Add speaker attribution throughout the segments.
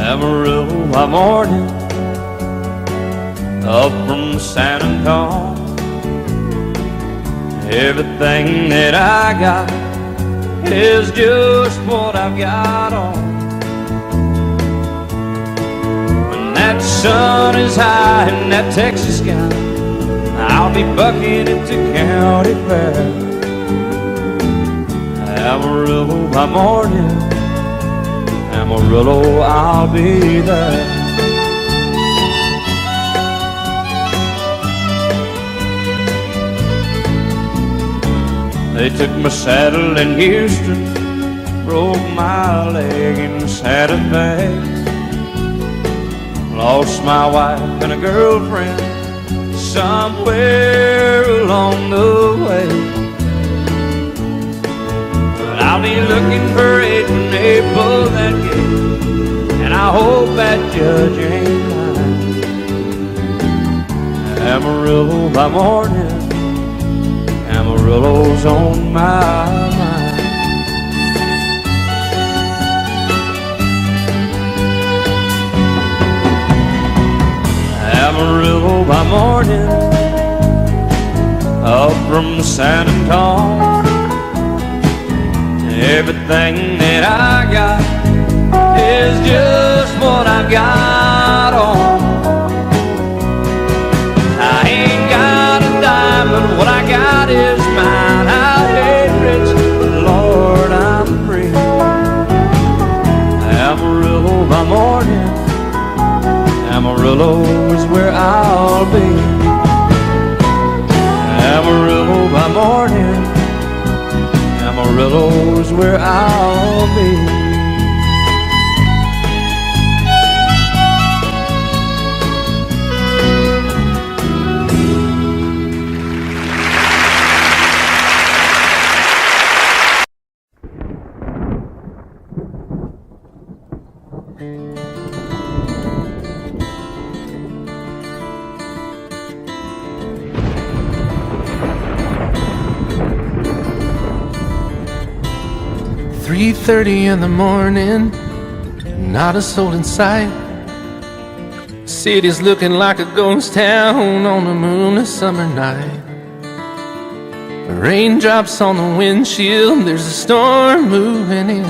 Speaker 1: Amarillo by morning, up from San Antonio. Everything that I got is just what I've got on. When that sun is high in that Texas sky, I'll be bucking at the county fair. Amarillo by morning, Amarillo, I'll be there. They took my saddle in Houston, broke my leg in Santa Fe. Lost my wife and a girlfriend somewhere along the way. But I'll be looking for it when they pull that gate, and I hope that judge ain't lying. Amarillo by morning, Amarillo's on my mind. Amarillo by morning, up from San Antonio. Everything that I got is just what I've got on. I ain't got a dime, but what I got is mine. I ain't rich, but Lord, I'm free. Amarillo by morning, Amarillo is where I'll be. Amarillo by morning, Amarillo is where I'll be.
Speaker 2: 3:30 in the morning, not a soul in sight. City's looking like a ghost town on a moonless summer night. Raindrops on the windshield, there's a storm moving in.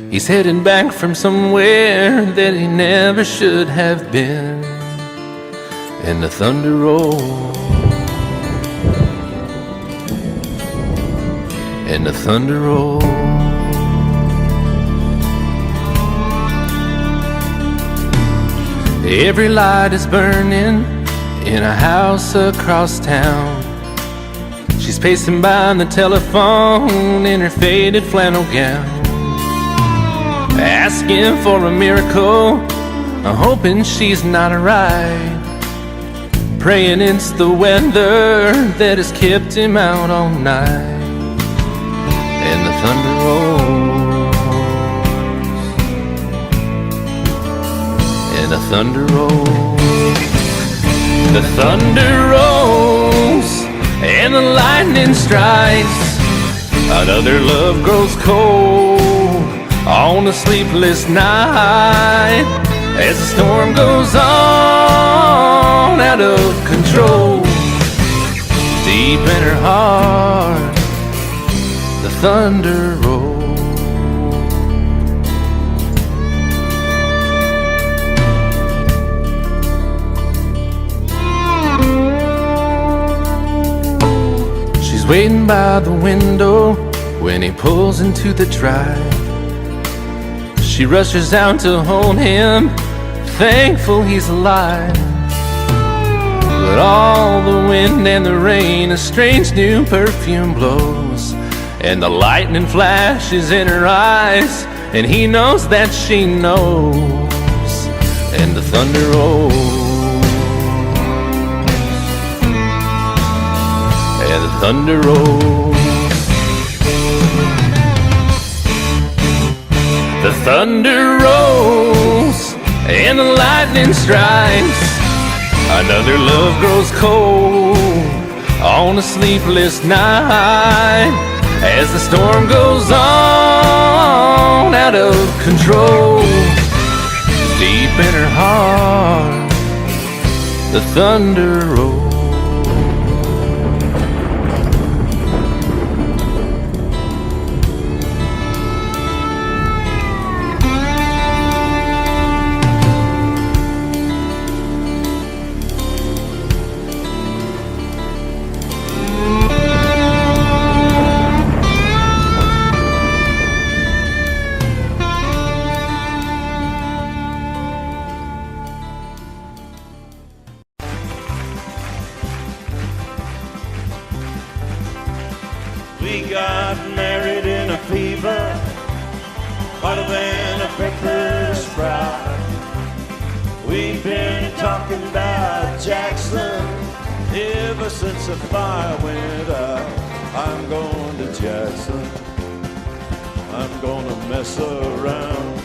Speaker 2: He's heading back from somewhere that he never should have been. And the thunder rolls, and the thunder rolls. Every light is burning in a house across town. She's pacing by the telephone in her faded flannel gown, asking for a miracle, hoping she's not alright, praying it's the weather that has kept him out all night. And the thunder rolls, and the thunder rolls. The thunder rolls, and the lightning strikes. Another love grows cold on a sleepless night, as the storm goes on out of control. Deep in her heart, the thunder rolls. She's waiting by the window when he pulls into the drive. She rushes out to hold him, thankful he's alive. But all the wind and the rain, a strange new perfume blows, and the lightning flashes in her eyes, and he knows that she knows. And the thunder rolls, and the thunder rolls. The thunder rolls, and the lightning strikes. Another love grows cold on a sleepless night, as the storm goes on out of control. Deep in her heart, the thunder rolls.
Speaker 1: We got married in a fever, hotter than a pepper sprout. We've been talking about Jackson ever since the fire went out. I'm going to Jackson, I'm gonna mess around.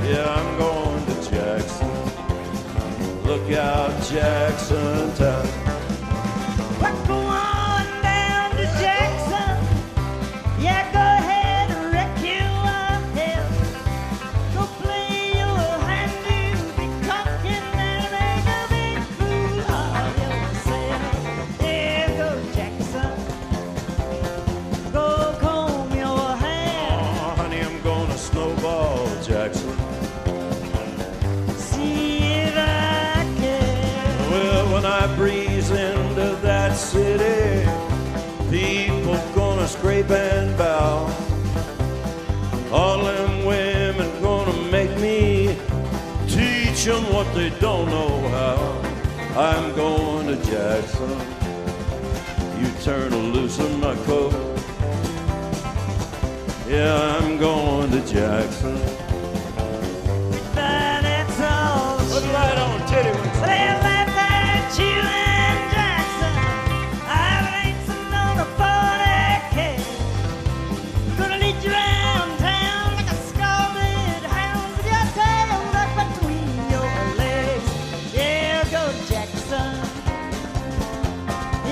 Speaker 1: Yeah, I'm going to Jackson, look out Jackson town.
Speaker 3: Go on down to Jackson. Yeah, go ahead and wreck your hell. Go play your hand, you be cocking and make a big fool of yourself. Yeah, go Jackson. Go comb your hair.
Speaker 1: Oh, honey, I'm gonna snowball Jackson.
Speaker 3: See if I can.
Speaker 1: Well, when I breeze into that city, people gonna scrape and bow. All them women gonna make me teach them what they don't know how. I'm going to Jackson, you turn loose in my coat. Yeah, I'm going to Jackson.
Speaker 3: But that's all.
Speaker 1: Put the light on, titty.
Speaker 3: Well, laugh at you and Jackson. I'm racing on a 40K. Gonna lead you around town like a scalded hound with your tail tucked between your legs. Yeah, go Jackson.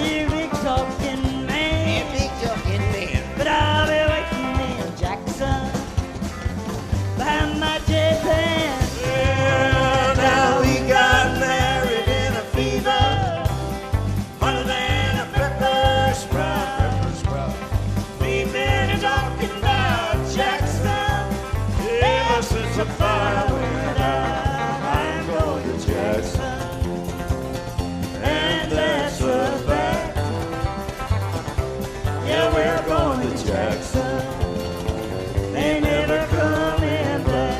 Speaker 3: You big talking man. But I'll be waiting in Jackson behind my jet pan.
Speaker 1: Well, now we got married in a fever, hotter than a pepper sprout. We've been talking about Jackson ever since the fire went out. I'm going to Jackson, and that's a fact. Yeah, we're going to Jackson. They never coming back.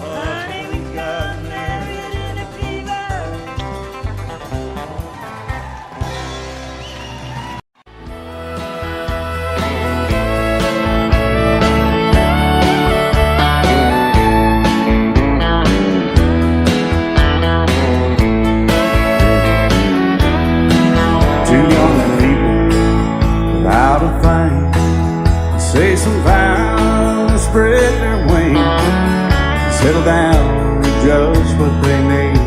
Speaker 1: Honey, we got married in a fever.
Speaker 4: Two young people without a thing, say some vows, spread their wings, settle down to just what they need,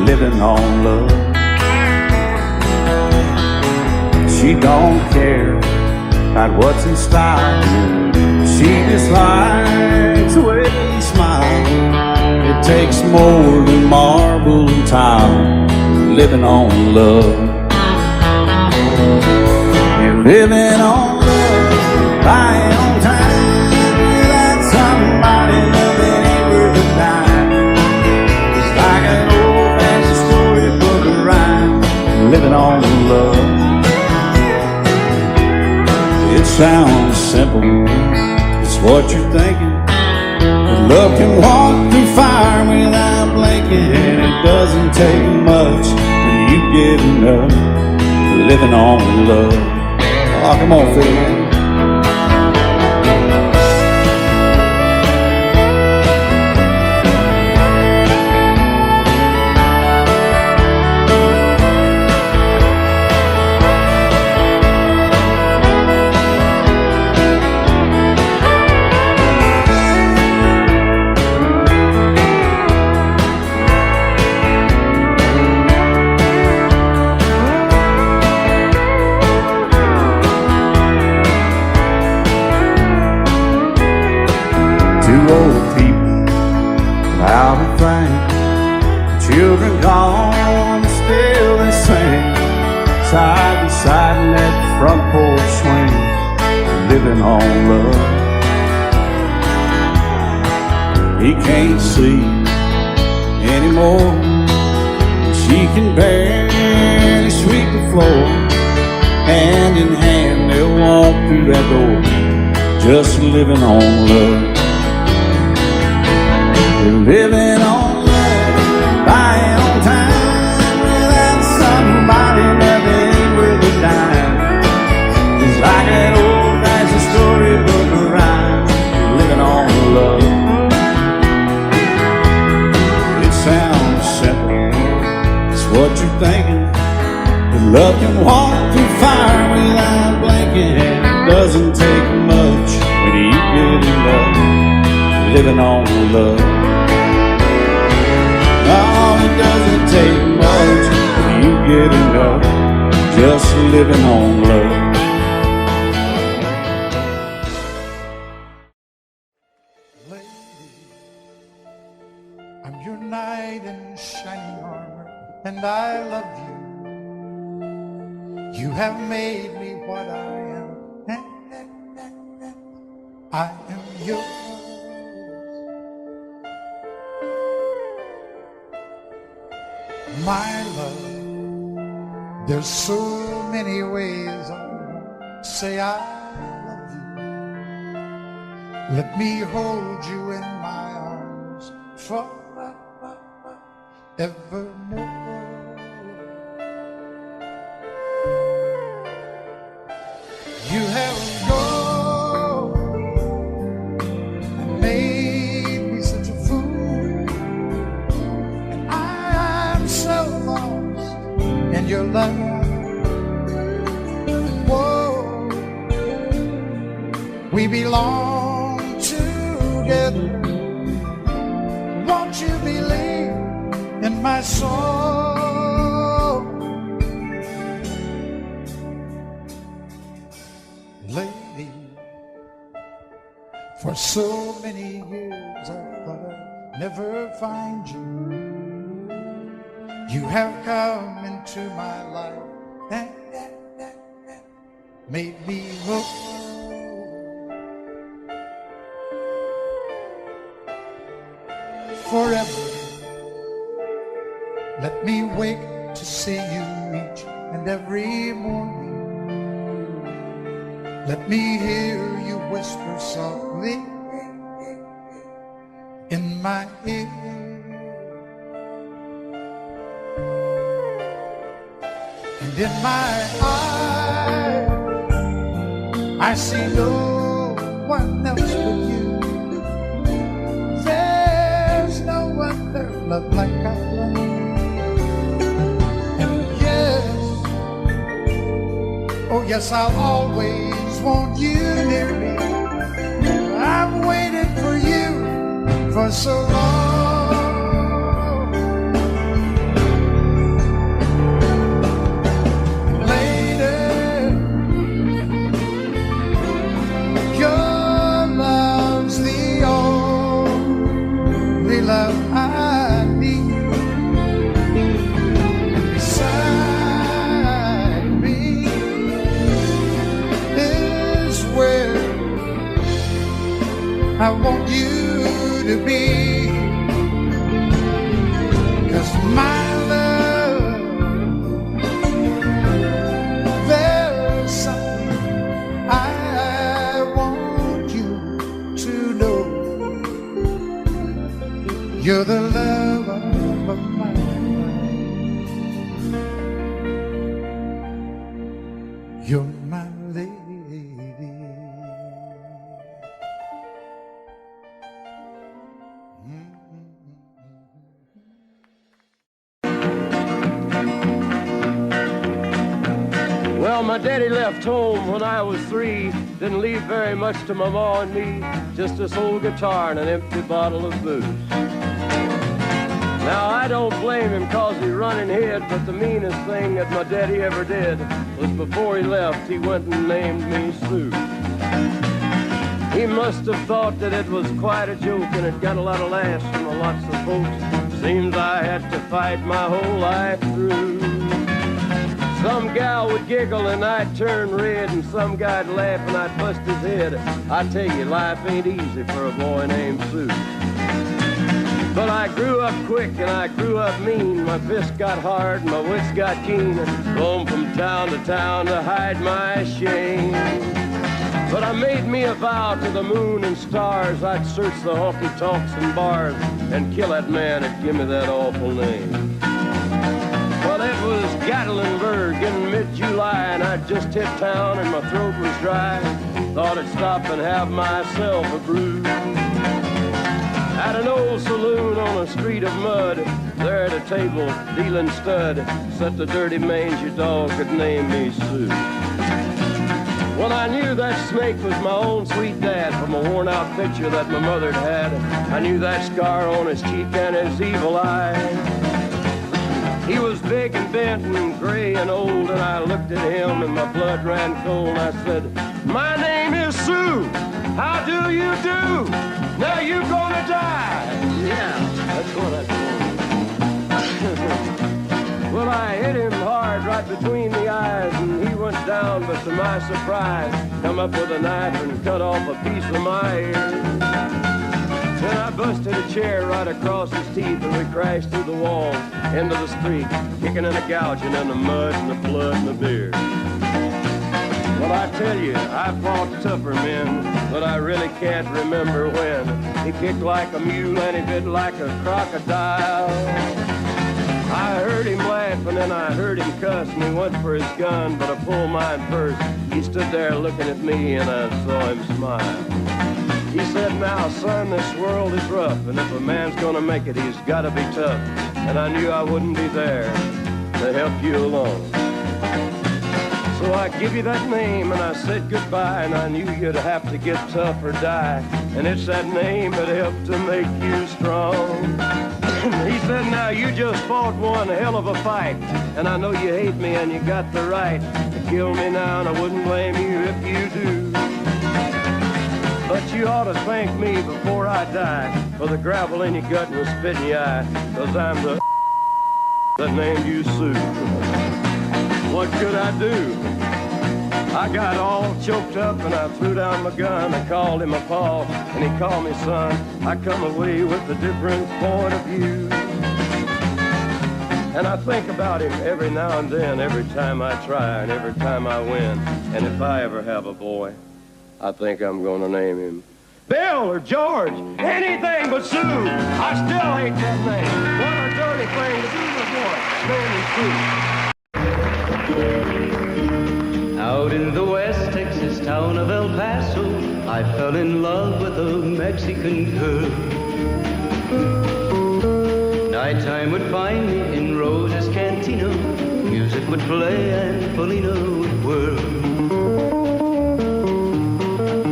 Speaker 4: living on love. She don't care about what's in style, she just likes the way he smiles. It takes more than marble and tile, living on love. You're living on love, buying on time, without somebody loving ain't worth a dime. It's like an old-fashioned storybook of rhyme, living on love. It sounds simple, it's what you're thinking. But love can walk through fire without blinking. It doesn't take much when you get enough, living on love. Oh, come on, Phil, man. side to side in that front porch swing, living on love. He can't sleep anymore. She can barely sweep the floor. Hand in hand, they'll walk through that door, just living on love. They're living on love, buying on time without somebody nothing worth a dime. It's like that old-fashioned storybook rhyme, living on love. It sounds simple, it's what you're thinking. That love can walk through fire without blinking, and it doesn't take much when you get in love, living on love. No, it doesn't take much when you get in love, just living on love.
Speaker 1: Lady, I'm your knight in shining armor, and I love you. You have made me what I am, I am yours. My love, there's so many ways I say I love you. Let me hold you in my arms forevermore. You have gone and made me such a fool, and I'm so lost in your love. Whoa, we belong together. Won't you believe in my soul? Lady, for so many years I thought I'd never find you. You have come into my life and made me whole. Forever, let me wake to see you each and every morning. Let me hear you whisper softly in my ear. And in my eyes, I see no one else but you. There's no other love like I love. And yes, oh yes, I'll always want you near me. I've waited for you for so long. Lady, your love's the only love I need. And beside me is where I want you to be. 'Cause my love, there's something I want you to know. You're the love of my life. You're my lady.
Speaker 5: Well, my daddy left home when I was 3. Didn't leave very much to my ma and me, just this old guitar and an empty bottle of booze. Now, I don't blame him 'cause he run and hid, but the meanest thing that my daddy ever did was before he left, he went and named me Sue. He must have thought that it was quite a joke, and it got a lot of laughs from lots of folks. Seems I had to fight my whole life through. Some gal would giggle and I'd turn red, and some guy'd laugh and I'd bust his head. I tell you, life ain't easy for a boy named Sue. But I grew up quick and I grew up mean. My fists got hard and my wits got keen. Roamed from town to hide my shame. But I made me a vow to the moon and stars. I'd search the honky-tonks and bars and kill that man that give me that awful name. Well, it was Gatlinburg in mid-July, and I'd just hit town and my throat was dry. Thought I'd stop and have myself a brew. At an old saloon on a street of mud, there at a table, dealing stud, sat the dirty mangy dog that named me Sue. Well, I knew that snake was my own sweet dad from a worn-out picture that my mother'd had. I knew that scar on his cheek and his evil eye. He was big and bent and gray and old, and I looked at him and my blood ran cold. And I said, "My name is Sue. How do you do? Now you gonna die." Yeah, that's what I told him. Well, I hit him hard right between the eyes, and he went down, but to my surprise, come up with a knife and cut off a piece of my ear. Then I busted a chair right across his teeth, and we crashed through the wall into the street, kicking and a gouging in the mud and the blood and the beer. Well, I tell you, I fought tougher men, but I really can't remember when. He kicked like a mule and he bit like a crocodile. I heard him laugh and then I heard him cuss, and he went for his gun, but I pulled mine first. He stood there looking at me and I saw him smile. He said, "Now, son, this world is rough, and if a man's gonna make it, he's gotta be tough." And I knew I wouldn't be there to help you along. So I give you that name and I said goodbye, and I knew you'd have to get tough or die. And it's that name that helped to make you strong. He said, "Now you just fought one hell of a fight, and I know you hate me and you got the right to kill me now, and I wouldn't blame you if you do. But you ought to thank me before I die for the gravel in your gut and the spit in your eye, 'cause I'm the that named you Sue." What could I do? I got all choked up and I threw down my gun. I called him a pa and he called me son. I come away with a different point of view. And I think about him every now and then, every time I try and every time I win. And if I ever have a boy, I think I'm gonna name him Bill or George, anything but Sue. I still hate that name. What a dirty thing to do to a boy. Name is Sue.
Speaker 6: Out in the West Texas town of El Paso, I fell in love with a Mexican girl. Nighttime would find me in Rose's Cantina. Music would play and Felina would whirl.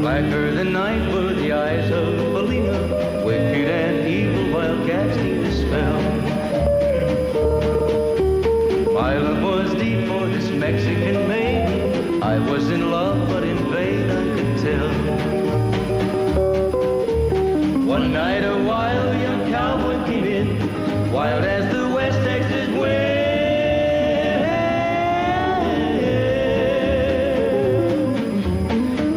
Speaker 6: Blacker than night were the eyes of Felina, wicked and evil while casting a spell. My love was deep for this Mexican maiden. I was in love, but in vain I could tell. One night a wild young cowboy came in, wild as the West Texas wind.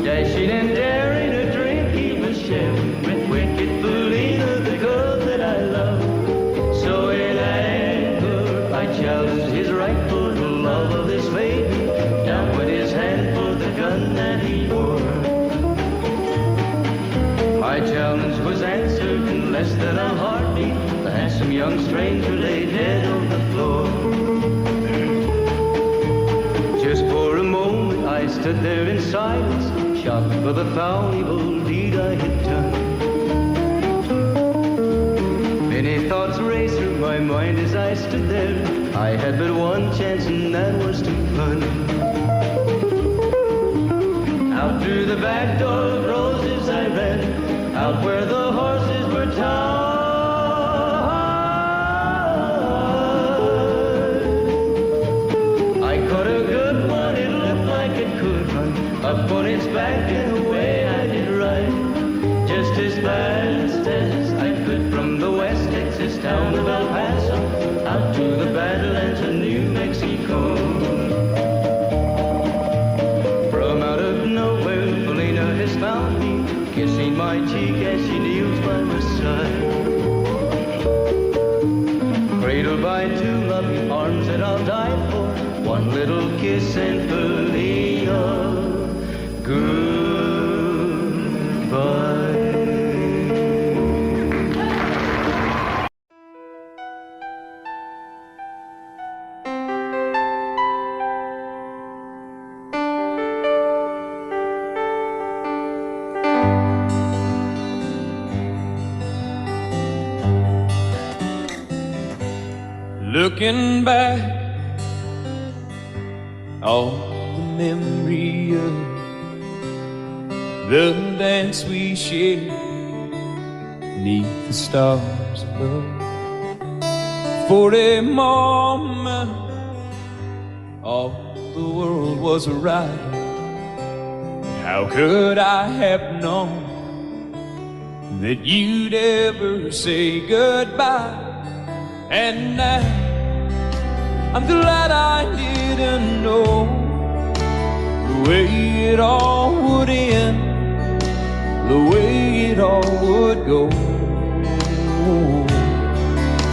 Speaker 6: Dashing and daring, a drink he was sharing with wicked Felina, the girl that I love. So in anger I challenged his right for the love of this maiden. Down went his hand for the gun that he wore. My challenge was answered in less than a heartbeat. The handsome young stranger lay dead on the floor. Just for a moment I stood there in silence, shocked for the foul evil deed I had done. Many thoughts raced through my mind as I stood there. I had but one chance and that was to run. Out through the back door of Roses I ran, out where the horses were tied. I caught a good one, it looked like it could run, up on its back and away I did ride. Just as fast as I could from the West Texas town of El Paso, out to the Badlands of New Mexico. little kiss and Felina, goodbye.
Speaker 2: Looking back, all the memory of the dance we shared neath the stars above. For a moment, all the world was right. How could I have known that you'd ever say goodbye? And now I'm glad I didn't know the way it all would end, the way it all would go.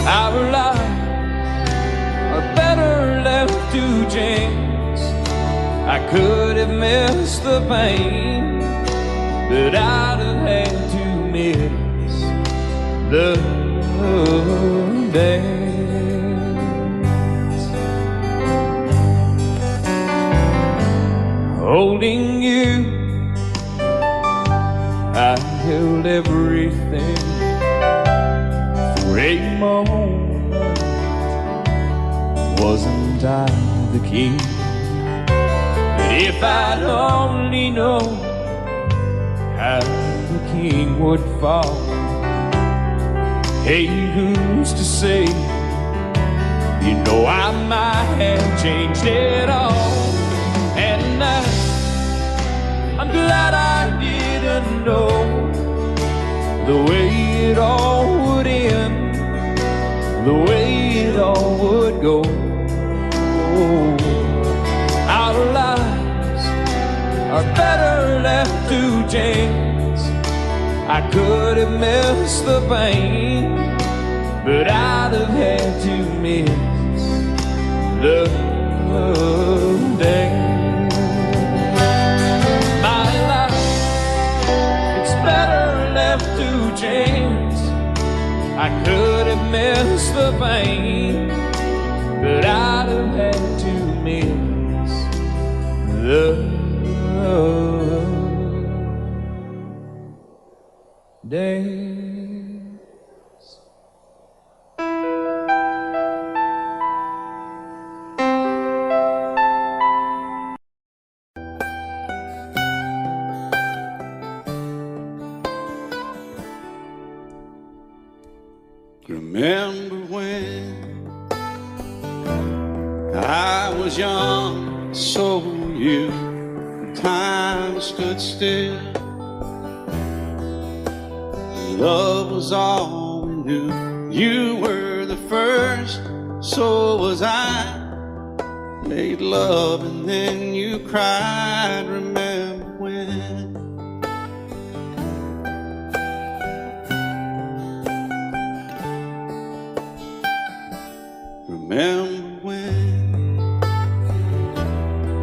Speaker 2: Our lives are better left to chance. I could have missed the pain, but I'd have had to miss the dance. Holding you, I held everything. For a moment, wasn't I the king? But if I'd only known how the king would fall, hey, who's to say? You know I might have changed it all. And I'm glad I didn't know the way it all would end, the way it all would go. Our lives are better left to chance. I could have missed the pain, but I'd have had to miss the day. My life, it's better left to chance. I could have missed the pain, but I'd have had to miss the days.
Speaker 4: Remember when I was young, so were you. Time stood still. Love was all we knew. You were the first, so was I. Made love and then you cried. Remember when? Remember when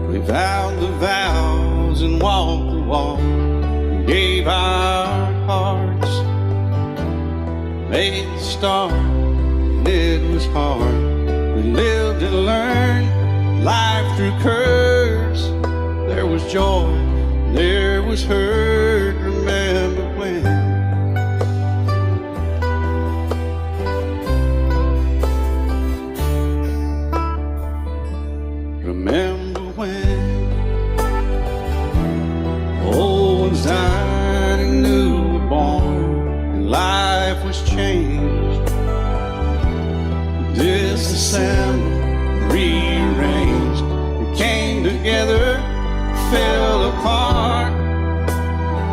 Speaker 4: we vowed the vows and walked the walk and gave our hearts, made the start, and it was hard. We lived and learned life through curves. There was joy, there was hurt. Remember when? Remember when old ones died and new were born, and life was changed, disassembled, rearranged. We came together, fell apart,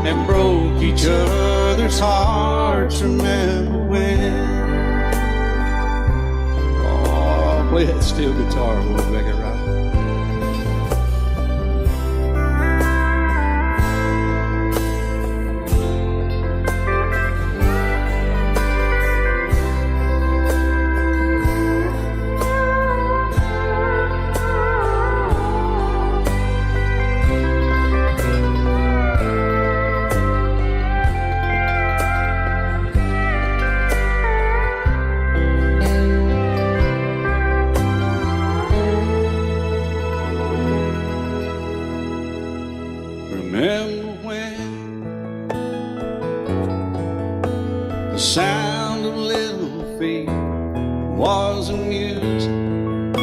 Speaker 4: and broke each other's hearts. Remember when? Oh, play that steel guitar, we'll make it right. Remember when the sound of little feet was amusing?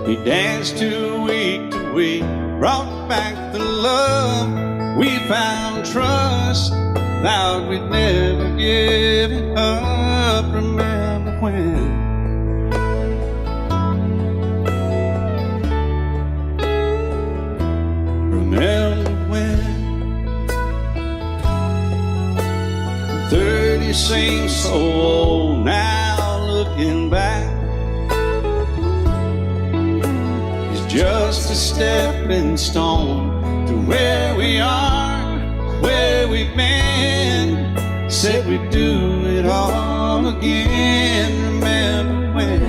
Speaker 4: He danced to week, brought back the love we found, trust, vowed we'd never give it up. Remember when? Remember when 30 seems so old now, looking back. It's just a stepping stone to where we are, where we've been. Said we'd do it all again. Remember when?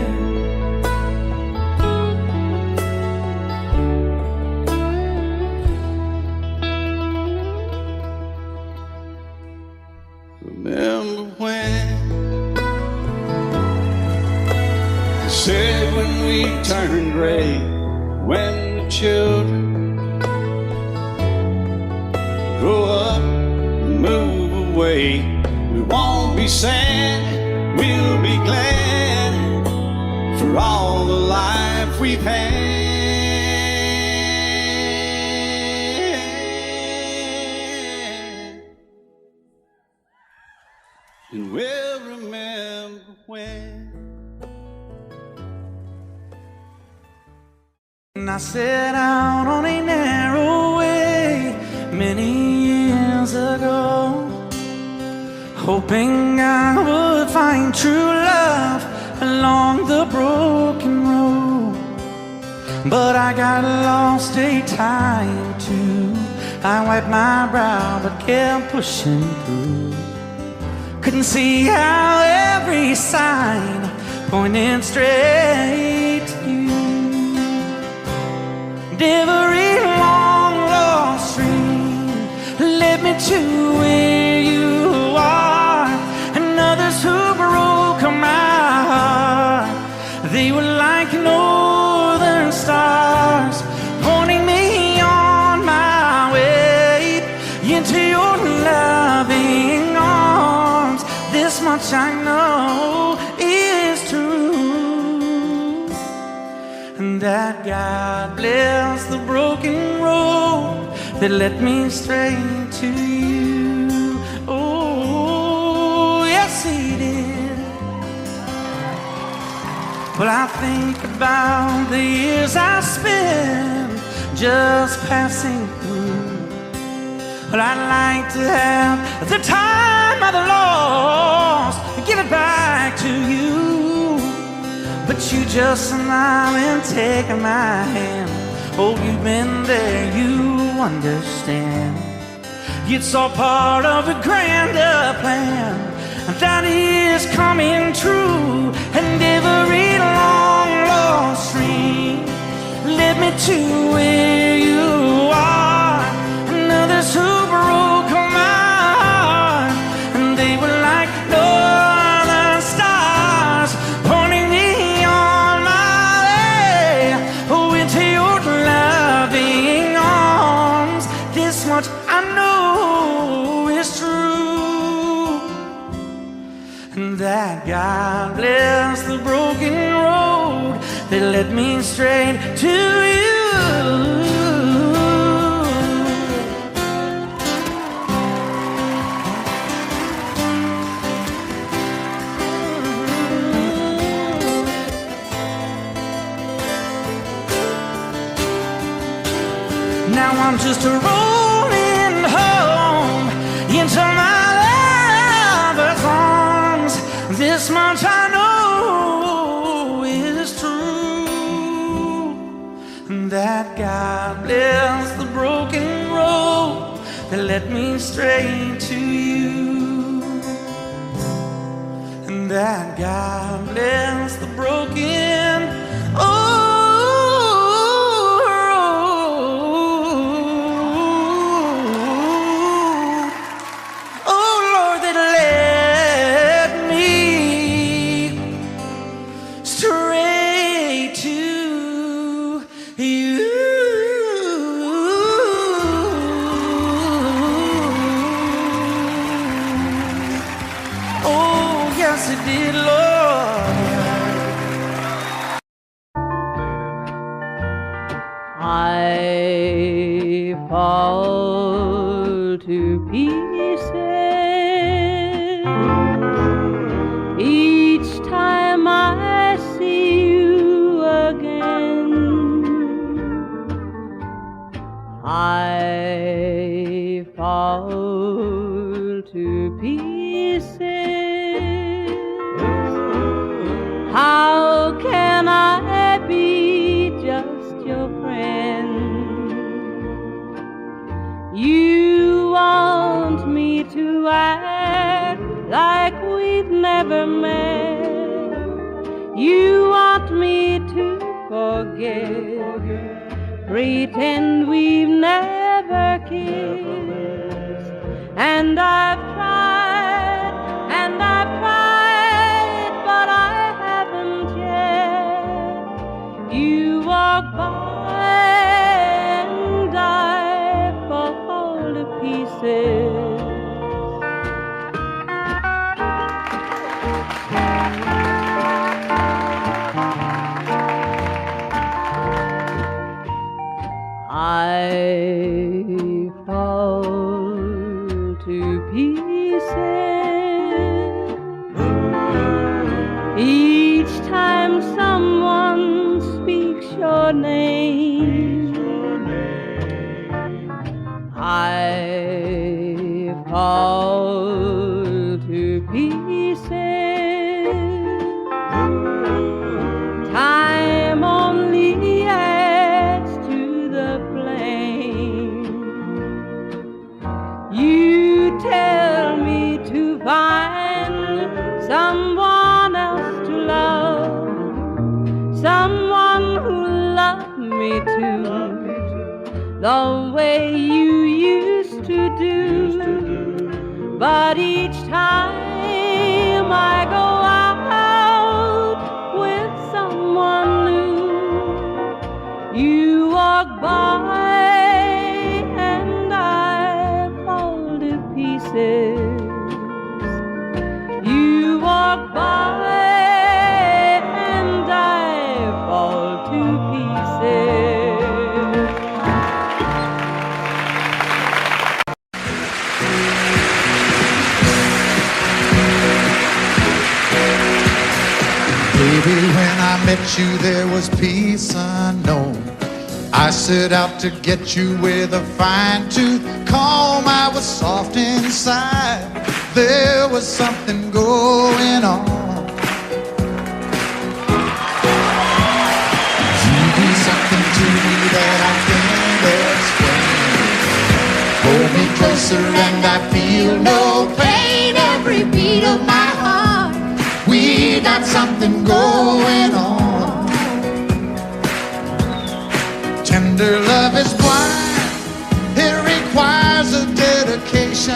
Speaker 4: Remember when they said when we turned gray, when the children grow up and move away, we won't be sad, we'll be glad for all the life we've had. And we'll remember when.
Speaker 7: And I set out on a narrow way many years ago, hoping I would find true love along the broken road. But I got lost a time or two. I wiped my brow but kept pushing through. Couldn't see how every sign pointed straight to you. And every long lost stream led me to where you are. And others who broke my heart, they were like northern stars, pointing me on my way into your loving arms. This much I know is true, and that God bless the broken road that led me straight to you. Oh, yes, He did. Well, I think about the years I spent just passing through. Well, I'd like to have the time of the lost, give it back to you. But you just smile and take my hand. Oh, you've been there, you understand. It's all part of a grander plan that is coming true. And every long lost stream led me to where you are. And others who broke my heart, and they were like northern stars, pointing me on my way, oh, into your loving arms. This much I know is true, and that God bless the broken road that led me straight to you. Now I'm just rolling home into my lover's arms. This much I know is true, and that God bless the broken road that led me straight to you. And that God bless the broken straight to you.
Speaker 3: I fall to pieces each time I see you again. I fall to pieces. How can I be just your friend? You want me to act like we've never met. You want me to forget, pretend we've never kissed. And I've tried, but I haven't yet. You walk by and I fall to pieces. I fall to pieces each time someone speaks your name. I fall to pieces. Time only adds to the flame. You tell me to find someone else to love, someone who loved me too, the way you used to do. But each time I go out with someone new, you walk by and I fall to pieces. You walk by and I fall to pieces.
Speaker 8: Baby, when I met you, there was peace unknown. I set out to get you with a fine-tooth comb. I was soft inside. There was something going on. You do something to me that I can't explain. Hold me closer and I feel no pain. Every beat of my heart, we got something going on. Tender love is blind. It requires a dedication.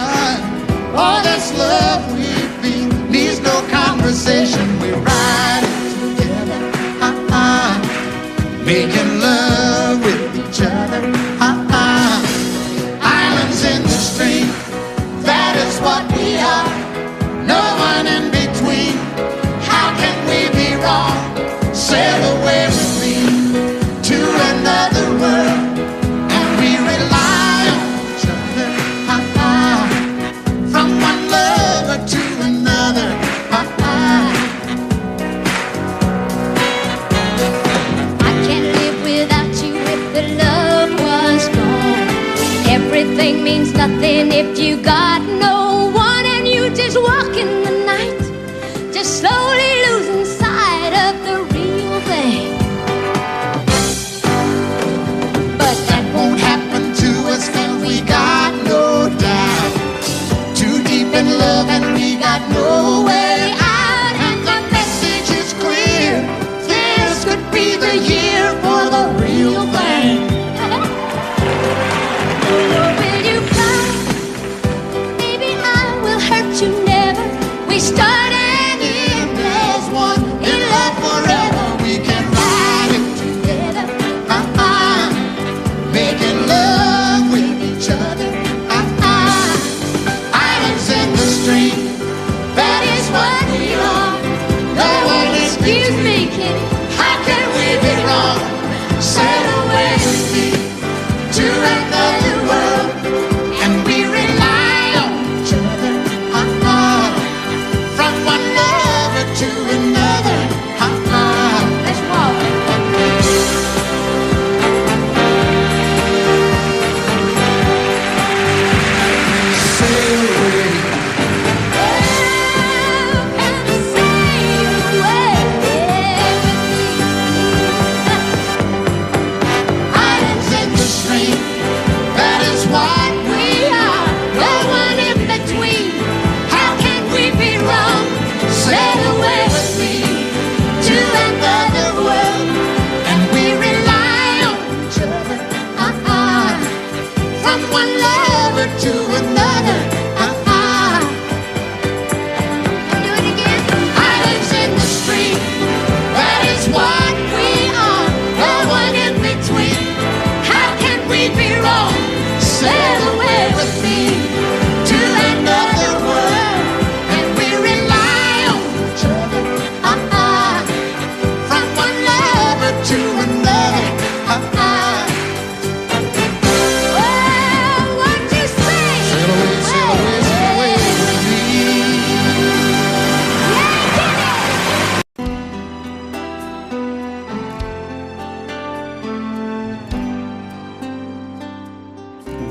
Speaker 8: All this love we feel needs no conversation. We ride it together, making love with each other, Islands in the stream, that is what we are. No one in between. How can we be wrong? Sail away with me to another world, and we rely on each other, from one lover to another.
Speaker 9: I can't live without you if the love was gone. Everything means nothing if you got no one, and you just walk in the night, just slowly losing sight of the real thing.
Speaker 8: But that won't happen to us, and we got no doubt. Too deep in love and we got no way out. And the message is clear. This could be the year for the real thing.
Speaker 9: Will you cry? Baby,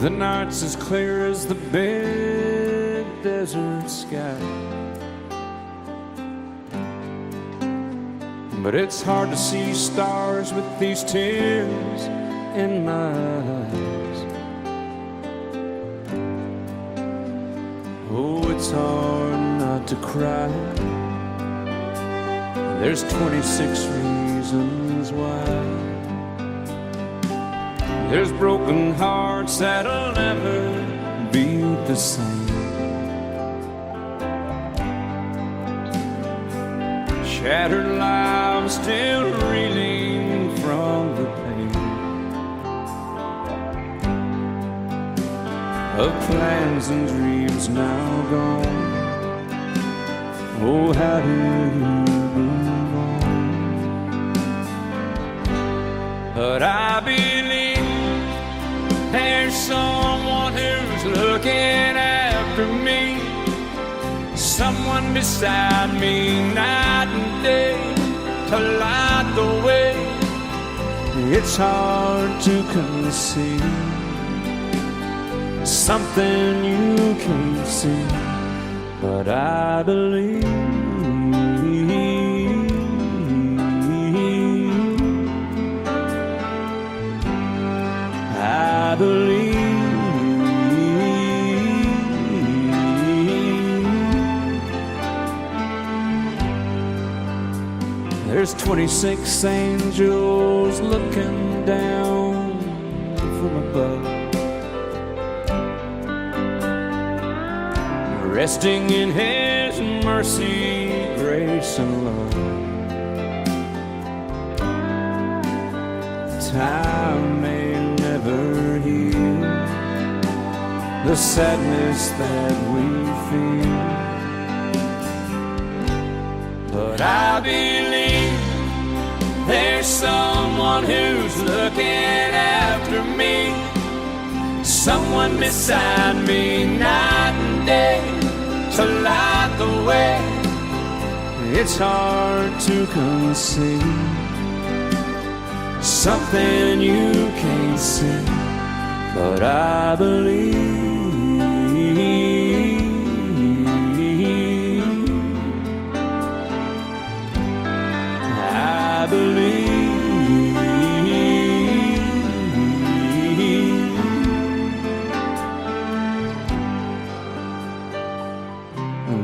Speaker 4: The night's as clear as the big desert sky. But it's hard to see stars with these tears in my eyes. Oh, it's hard not to cry. There's 26 reasons why. There's broken hearts that'll never beat the same. Shattered lives still reeling from the pain of plans and dreams now gone. Oh, how do you move on? But I believe there's someone who's looking after me, someone beside me night and day to light the way. It's hard to conceive something you can't see, but I believe. I believe. There's 26 angels looking down from above, resting in His mercy, grace, and love. Time may never heal the sadness that we feel, but I believe there's someone who's looking after me, someone beside me night and day to light the way. It's hard to conceive something you can't see, but I believe. I believe.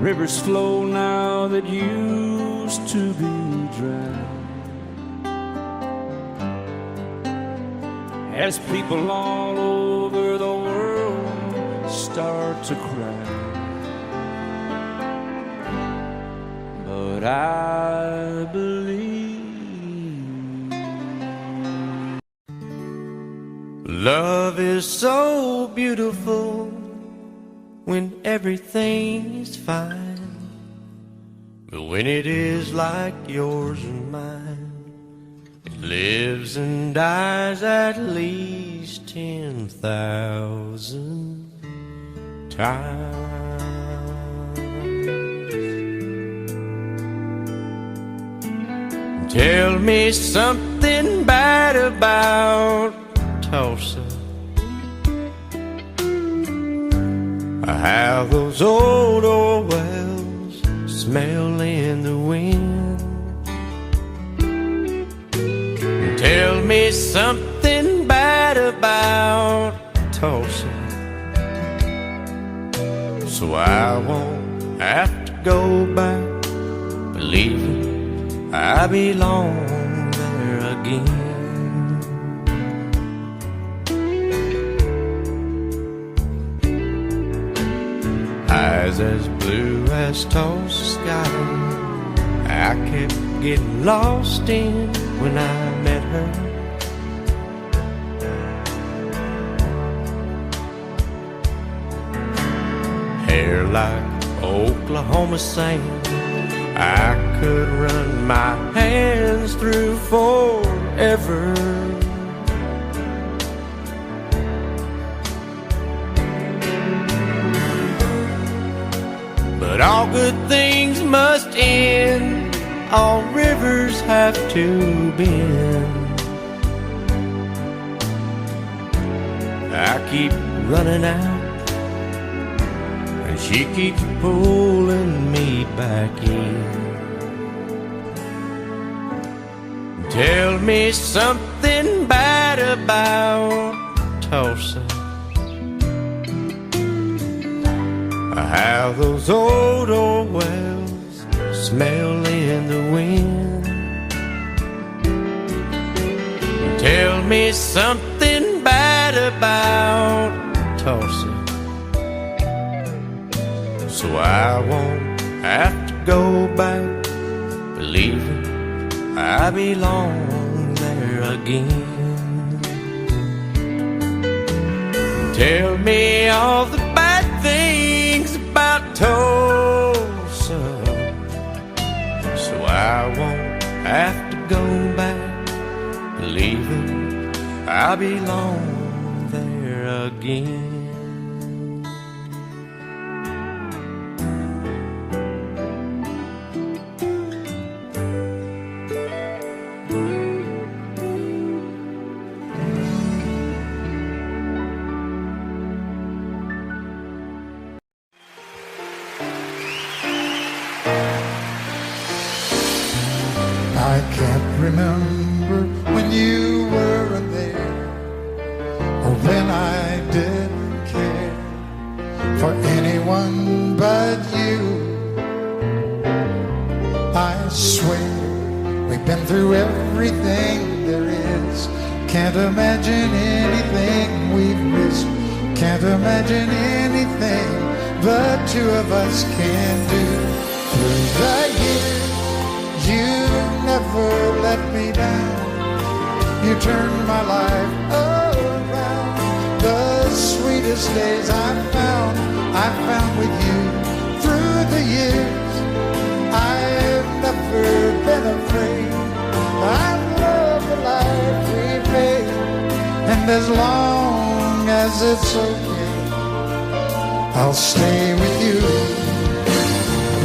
Speaker 4: Rivers flow now that used to be dry, as people all over the world start to cry. But I believe.
Speaker 10: Love is so beautiful when everything is fine, but when it is like yours and mine, it lives and dies at least 10,000 times. Tell me something bad about Tulsa, how those old wells smell in the wind. Tell me something bad about Tulsa, so I won't have to go back believing I belong there again. Eyes as blue as Tulsa sky, I kept getting lost in when I met her. Hair like Oklahoma sand, I could run my hands through forever. But all good things must end, all rivers have to bend. I keep running out, and she keeps pulling me back in. Tell me something bad about Tulsa, how those old wells smell in the wind. Tell me something bad about Tulsa, so I won't have to go back believing I belong there again. Tell me all the bad things about Tulsa, so I won't have to go back believing I belong there again.
Speaker 8: I can't remember when you weren't there, or when I didn't care for anyone but you. I swear we've been through everything there is. Can't imagine anything we've missed. Can't imagine anything the two of us can do. Through the years you never let me down. You turned my life around. The sweetest days I found with you. Through the years I've never been afraid. I love the life we made, and as long as it's okay, I'll stay with you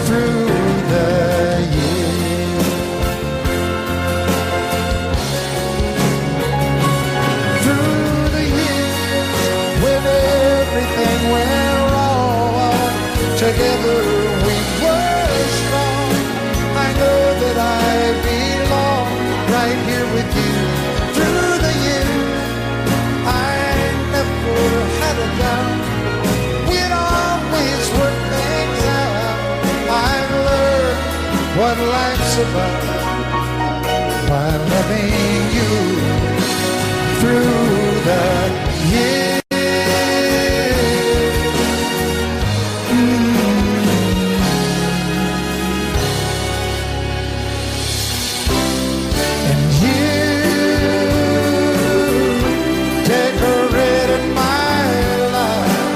Speaker 8: through the years. Through the years, when everything went wrong, together we were strong. I know that I belong right here with you. Through the years, I never had a doubt. We'd always work things out. I've learned what life's about by loving you through the years. And you decorated my life,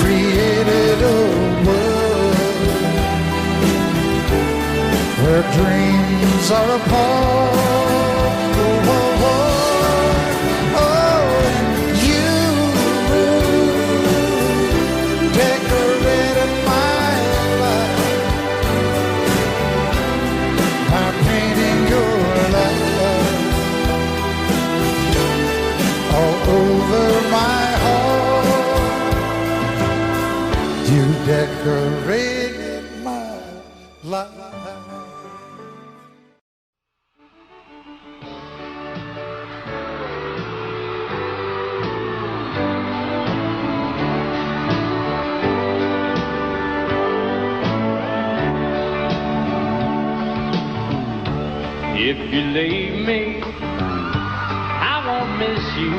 Speaker 8: created a world where dreams are apart. Oh, oh, oh, oh, you decorated my life by painting your love all over my heart. You decorated my life.
Speaker 6: If you leave me, I won't miss you,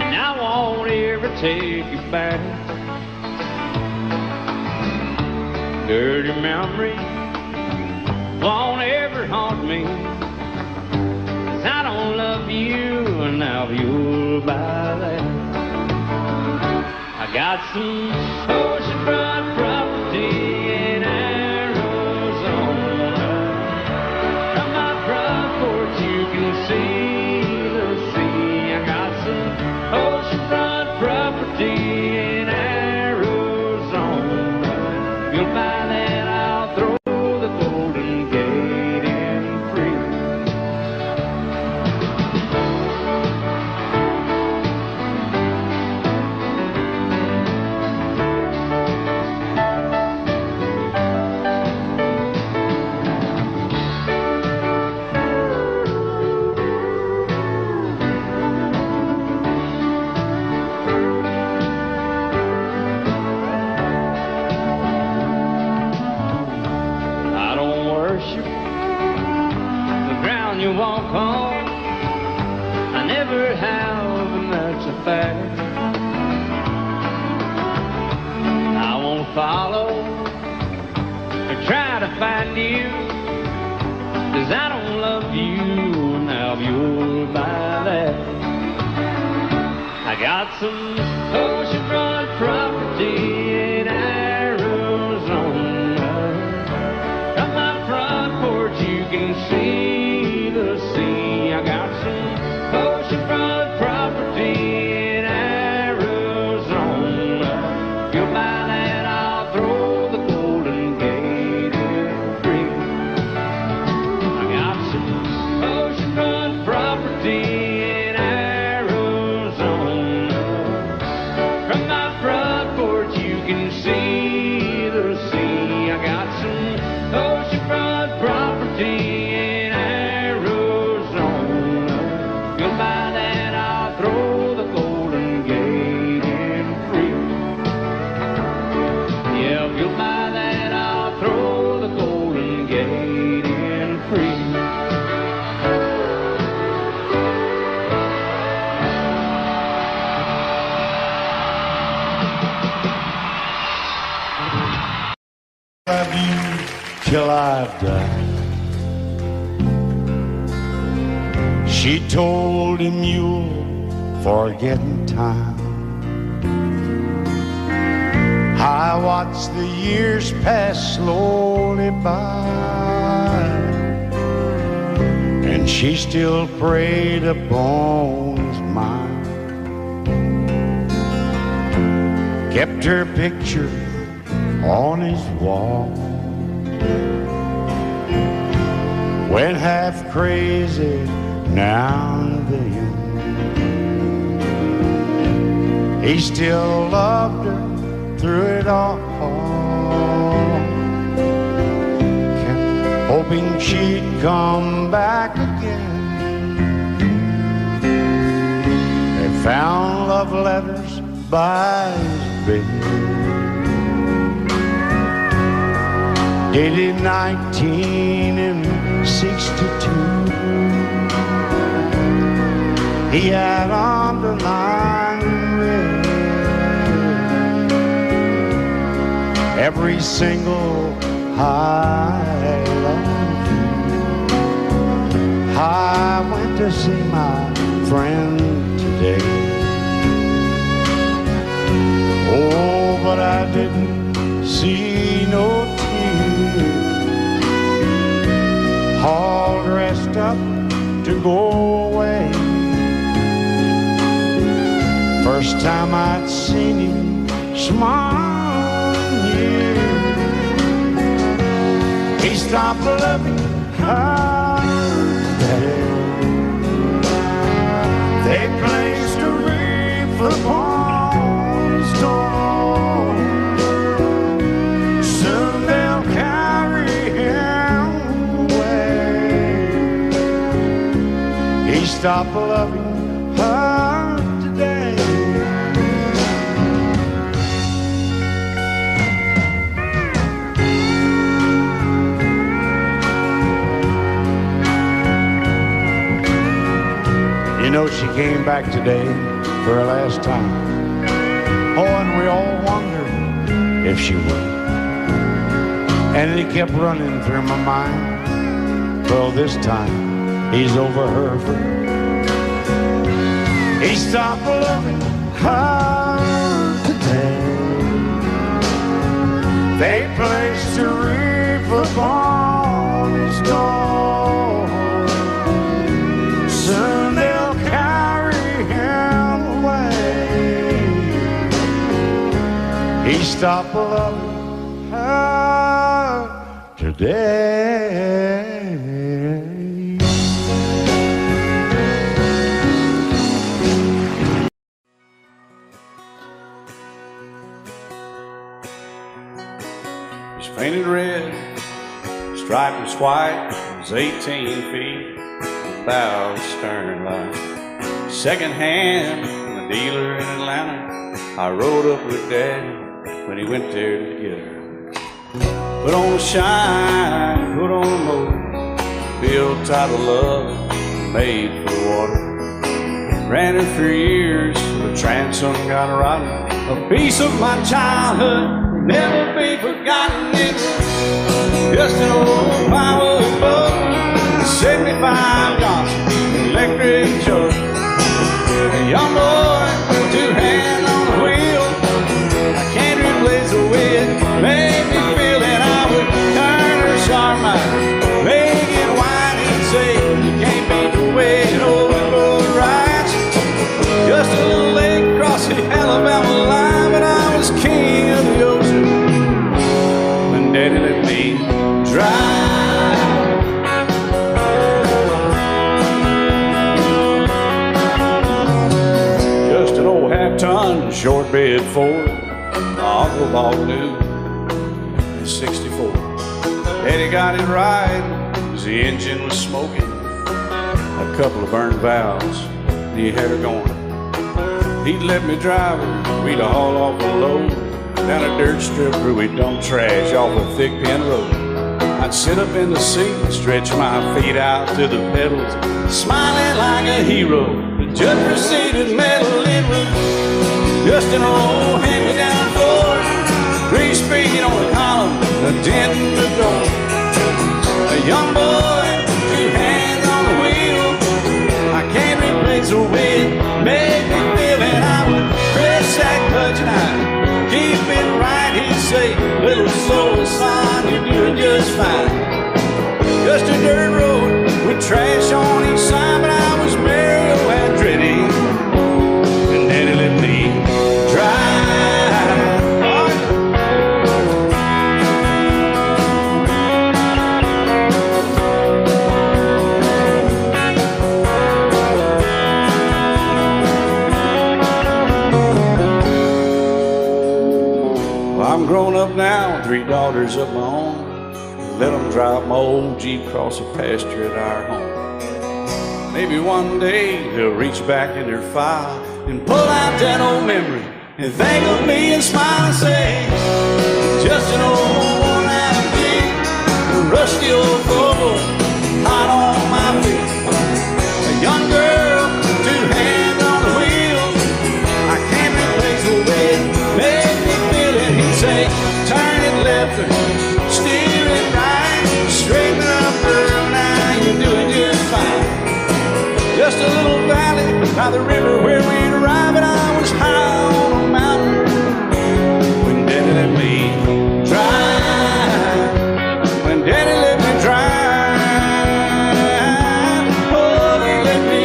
Speaker 6: and I won't ever take you back. Dirty memories won't ever haunt me, 'cause I don't love you, and now you'll buy that. I got some oceanfront property in Arizona. From my front porch you can see the sea. I got some oceanfront property in Arizona. You'll buy that, I'll throw the Golden Gate in free. walk home. I never have, and that's a fact. I won't follow or try to find you, 'cause I don't love you, now you're by that. I got some oceanfront property in Arizona. From my front porch you can see the sea. I got some oceanfront property in Arizona. If you'll buy that, I'll throw the Golden Gate in free. I got some oceanfront property in Arizona. From my front porch you can see the sea. I got some oceanfront property in Arizona. If you'll buy that, I'll throw the Golden Gate in free. Yeah, if you'll buy that, I'll throw the Golden Gate in free.
Speaker 4: Love you till I've died. She told him you'll forget in time. I watched the years pass slowly by, and she still preyed upon his mind. Kept her picture on his wall. Went half crazy now and then. He still loved her through it all. Kept hoping she'd come back again. They found love letters by his bed, dated 1962. He had underlined in red every single I love you. I went to see my friend today. Oh, but I didn't see no tears, all dressed up to go away. First time I'd seen him smile in years. He stopped loving her today. They placed a wreath upon his door. Soon they'll carry him away. He stopped loving her today. You know, she came back today for her last time. Oh, and we all wondered if she would. And it kept running through my mind. Well, this time he's over her for good. He stopped loving her today. They placed a wreath upon his door. Soon they'll carry him away. He stopped loving her today. It's painted red, striped was white, it was 18 feet, about stern line. Second hand from a dealer in Atlanta. I rode up with Daddy when he went there to get her. Put on the shine, put on the motor, build title love, made for water. Ran her for years, the transom got rotten. A piece of my childhood will never be forgotten. It's just an old power boat, 75 Johnson electric jug. A young boy, two hands on the wheel. I can't replace the way it made me feel that I would turn her sharp mind, make it wide and say, you can't beat the way an old boat rides. Just a little lake across the Alabama line, but I was king of the ocean when Daddy let me drive. Just an old half-ton short bed Ford my uncle bought new in '64. Daddy got it right as the engine was smoking, a couple of burned valves, he had her going. He'd let me drive her, we'd haul off a load down a dirt strip where we'd dump trash off a thick pin road. I'd sit up in the seat and stretch my feet out to the pedals, smiling like a hero. The judge proceeded metal, it was just an old hand-me-down Ford, 3-speed on the column, a dent in the door. A young boy, two hands on the wheel. I can't replace the way it made me feel, and I would press that clutch and I'd keep it right. He'd say, little slow, son, you're doing just fine. Just a dirt road with trash on each side, but I was Mario Andretti, and Daddy let me drive. I'm grown up now, 3 daughters of my own. Let them drive my old Jeep across the pasture at our home. Maybe one day they'll reach back in their file and pull out that old memory and think of me and smile and say, just an old worn-out Jeep, a rusty old Volvo, hot on my feet. A young girl, 2 hands on the wheel. I can't replace the way it made me feel it. He'd say, turn it left or steer it right, straighten up, girl, now you're doing just fine. Just a little valley by the river where we'd arrive, and I was high on a mountain when Daddy let me drive. When Daddy let me drive, oh, he let me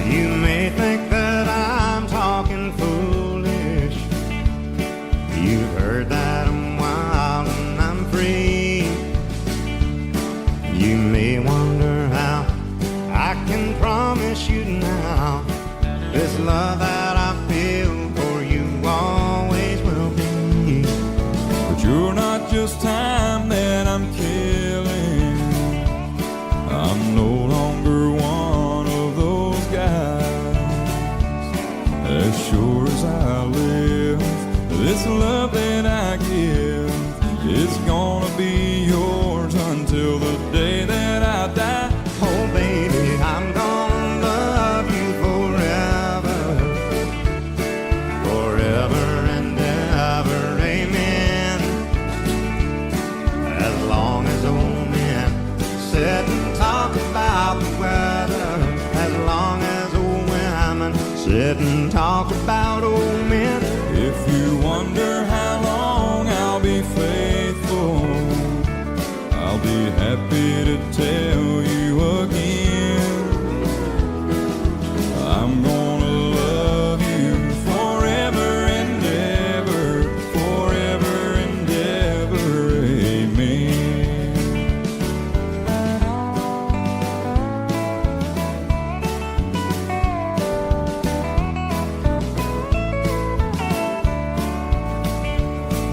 Speaker 1: You may think that I'm talking foolish. You've heard that I'm wild and I'm free. You may wonder how I can promise you now this love that I feel for you always will be.
Speaker 11: But you're not just time that I'm killing. I'm no longer one of those guys. As sure as I live, this love that I give is gonna be yours until the day that I die.
Speaker 1: Oh baby, I'm gonna love you forever, forever and ever, amen. As long as old men sit and talk about the weather, as long as old women sit and talk about old men.
Speaker 11: If you wonder how long I'll be faithful, I'll be happy to tell you again. I'm gonna love you forever and ever, forever and ever, amen.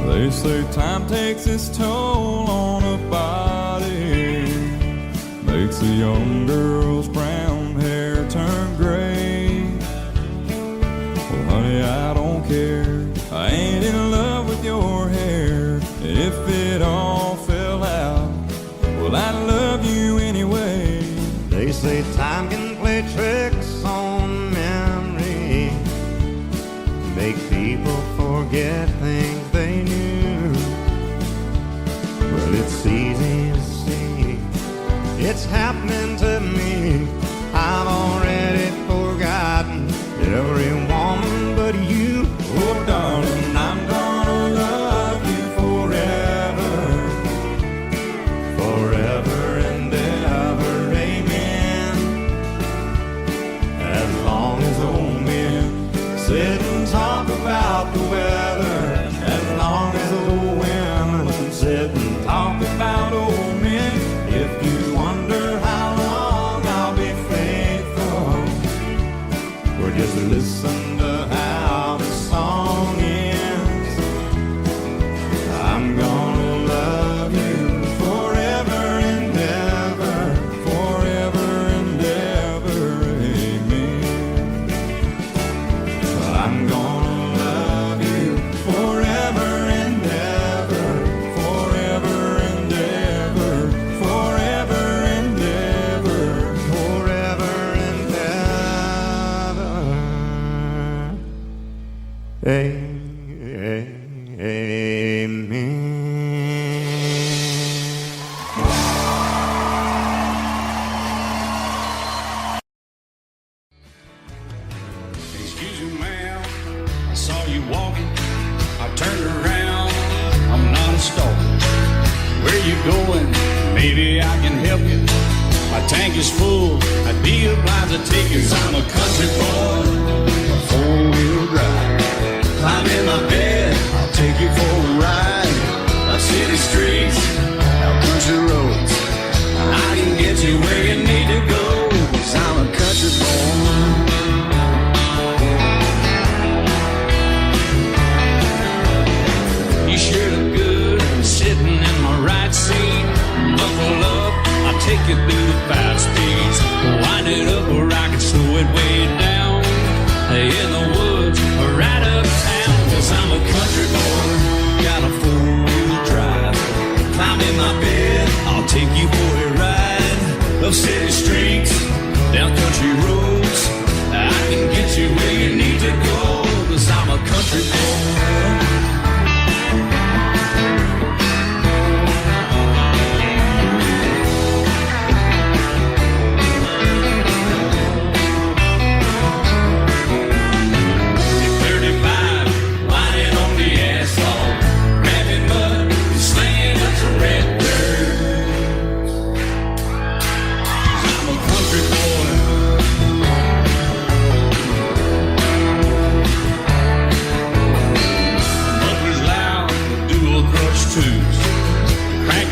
Speaker 11: They say time takes its toll on a body, makes a young girl's brown hair turn gray. Well, honey, I don't care. I ain't in love with your hair. If it all fell out, well, I love you anyway.
Speaker 1: They say time can play tricks on memory, make people forget things they knew. Well, it's easy to see, it's happening to me. I've already forgotten every woman but you.
Speaker 11: Oh, darling, I'm gonna love you forever,
Speaker 1: forever and ever, amen. As long as old men sit and talk about the weather, as long as old women sit and talk about old men. If you wonder how long I'll be faithful, or just listen to how the song ends. I'm gonna love you forever and ever, forever and ever, amen. I'm gonna love you forever and ever, forever and ever, forever and ever, forever and ever, amen.
Speaker 4: Excuse me, ma'am, I saw you walking. I turned around, I'm not a stalker. Where you going? Maybe I can help you. My tank is full, I'd be obliged to take you. 'Cause I'm a country boy, a four-wheel drive. Climb in my bed, I'll take you for a ride. Up city streets, out country roads. I can get you where you need to go. 'Cause I'm a country boy. You sure look good sitting in my right seat. Buckle up, I'll take you through the 5 speeds. Wind it up or I can slow it way down. In the woods or right uptown. 'Cause I'm a country boy, got a 4-wheel drive. Climb in my bed, I'll take you for a ride. Up city streets, down country roads. I can get you where you need to go. 'Cause I'm a country boy.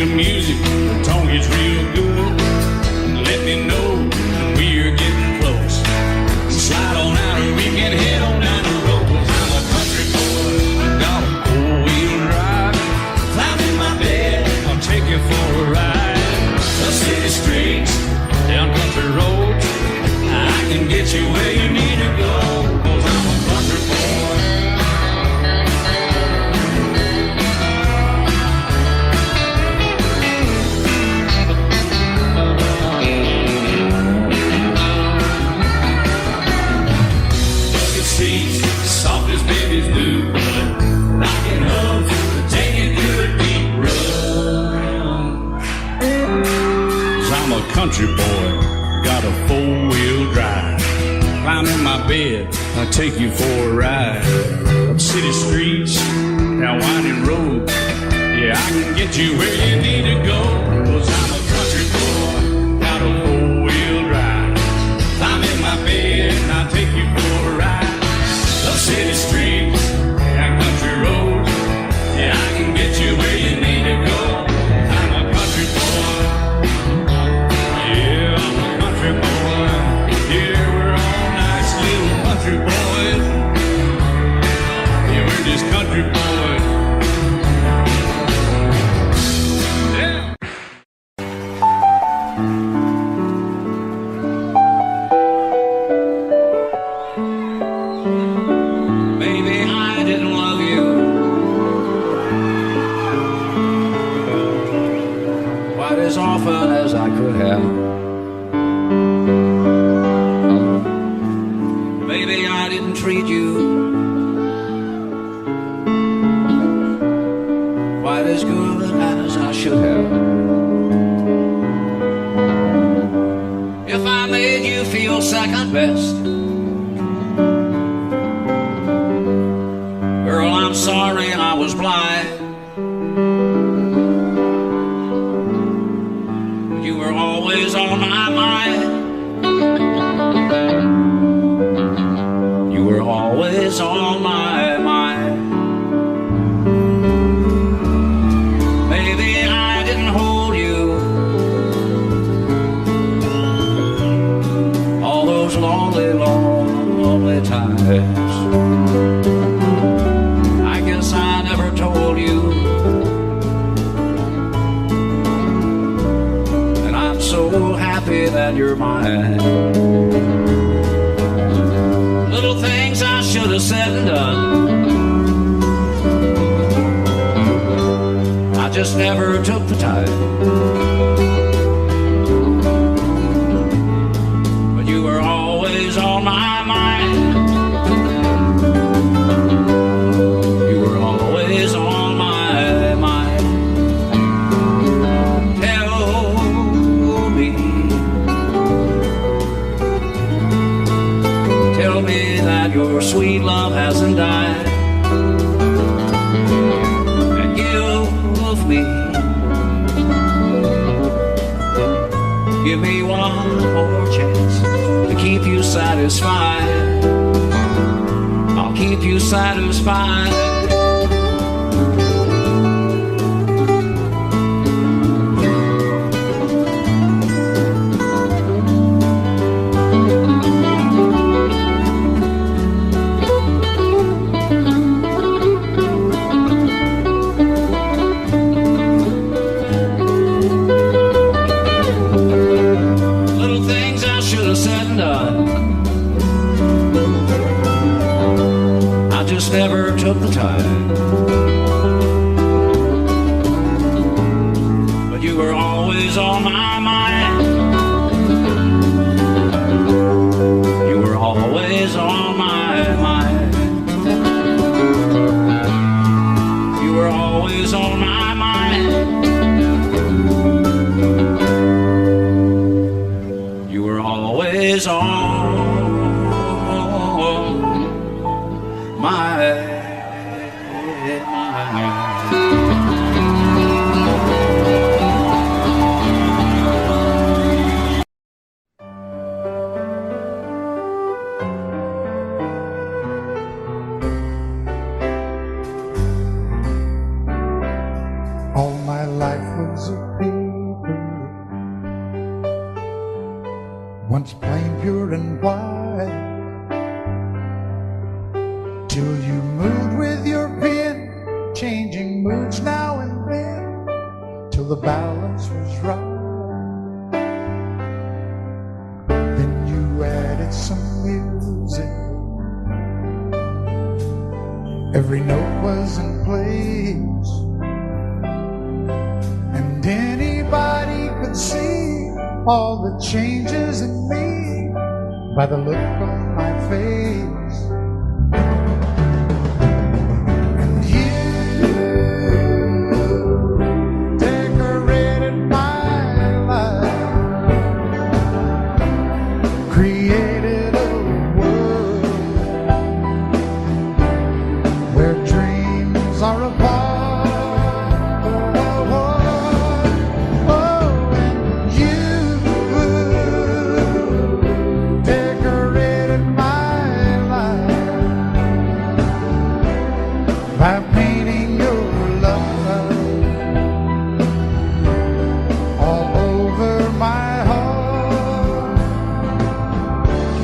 Speaker 4: The music, the tone gets real good. Let me know when we're getting close. Slide on out and we can head on down the road. 'Cause I'm a country boy, got a 4-wheel drive. Climb in my bed, I'll take you for a ride. Up city streets, down country roads. I can get you where you need to go. 'Cause I'm a country boy. Soft as babies do, rocking up to take it through a deep run. 'Cause I'm a country boy, got a 4-wheel drive. Climb in my bed, I'll take you for a ride. Up city streets, down winding roads. Yeah, I can get you where you need to go. 'Cause I'm a country boy, got a 4-wheel drive. Climb in my bed, I'll take you for a ride. Up city streets, down country roads. Yeah, I can get you where you need to go. I'm a country boy. Yeah, I'm a country boy. Yeah, we're all nice little country boys. Yeah, we're just country boys. Yeah.
Speaker 12: didn't treat you quite as good as I should have. If I made you feel second best, girl, I'm sorry I was blind. You were always on my mind. You were always on my mind. Maybe I didn't hold you all those lonely, lonely times. I guess I never told you, and I'm so happy that you're mine. Little things I should have said and done, I just never took the time. But you were always on my mind. You were always on my mind. Tell me that your sweet love hasn't died, and give me one more chance to keep you satisfied. I'll keep you satisfied. Never took the time, but you were always on my mind. You were always on my mind. You were always on my mind. You were always on my
Speaker 13: all my life was a paper, once plain, pure and white, till you moved with your pen, changing moods now and then, till the balance was right. Then you added some music, every note was in place, and anybody could see all the changes in me by the look on my face. And you decorated my life, created a world where dreams are apart. By painting your love all over my heart,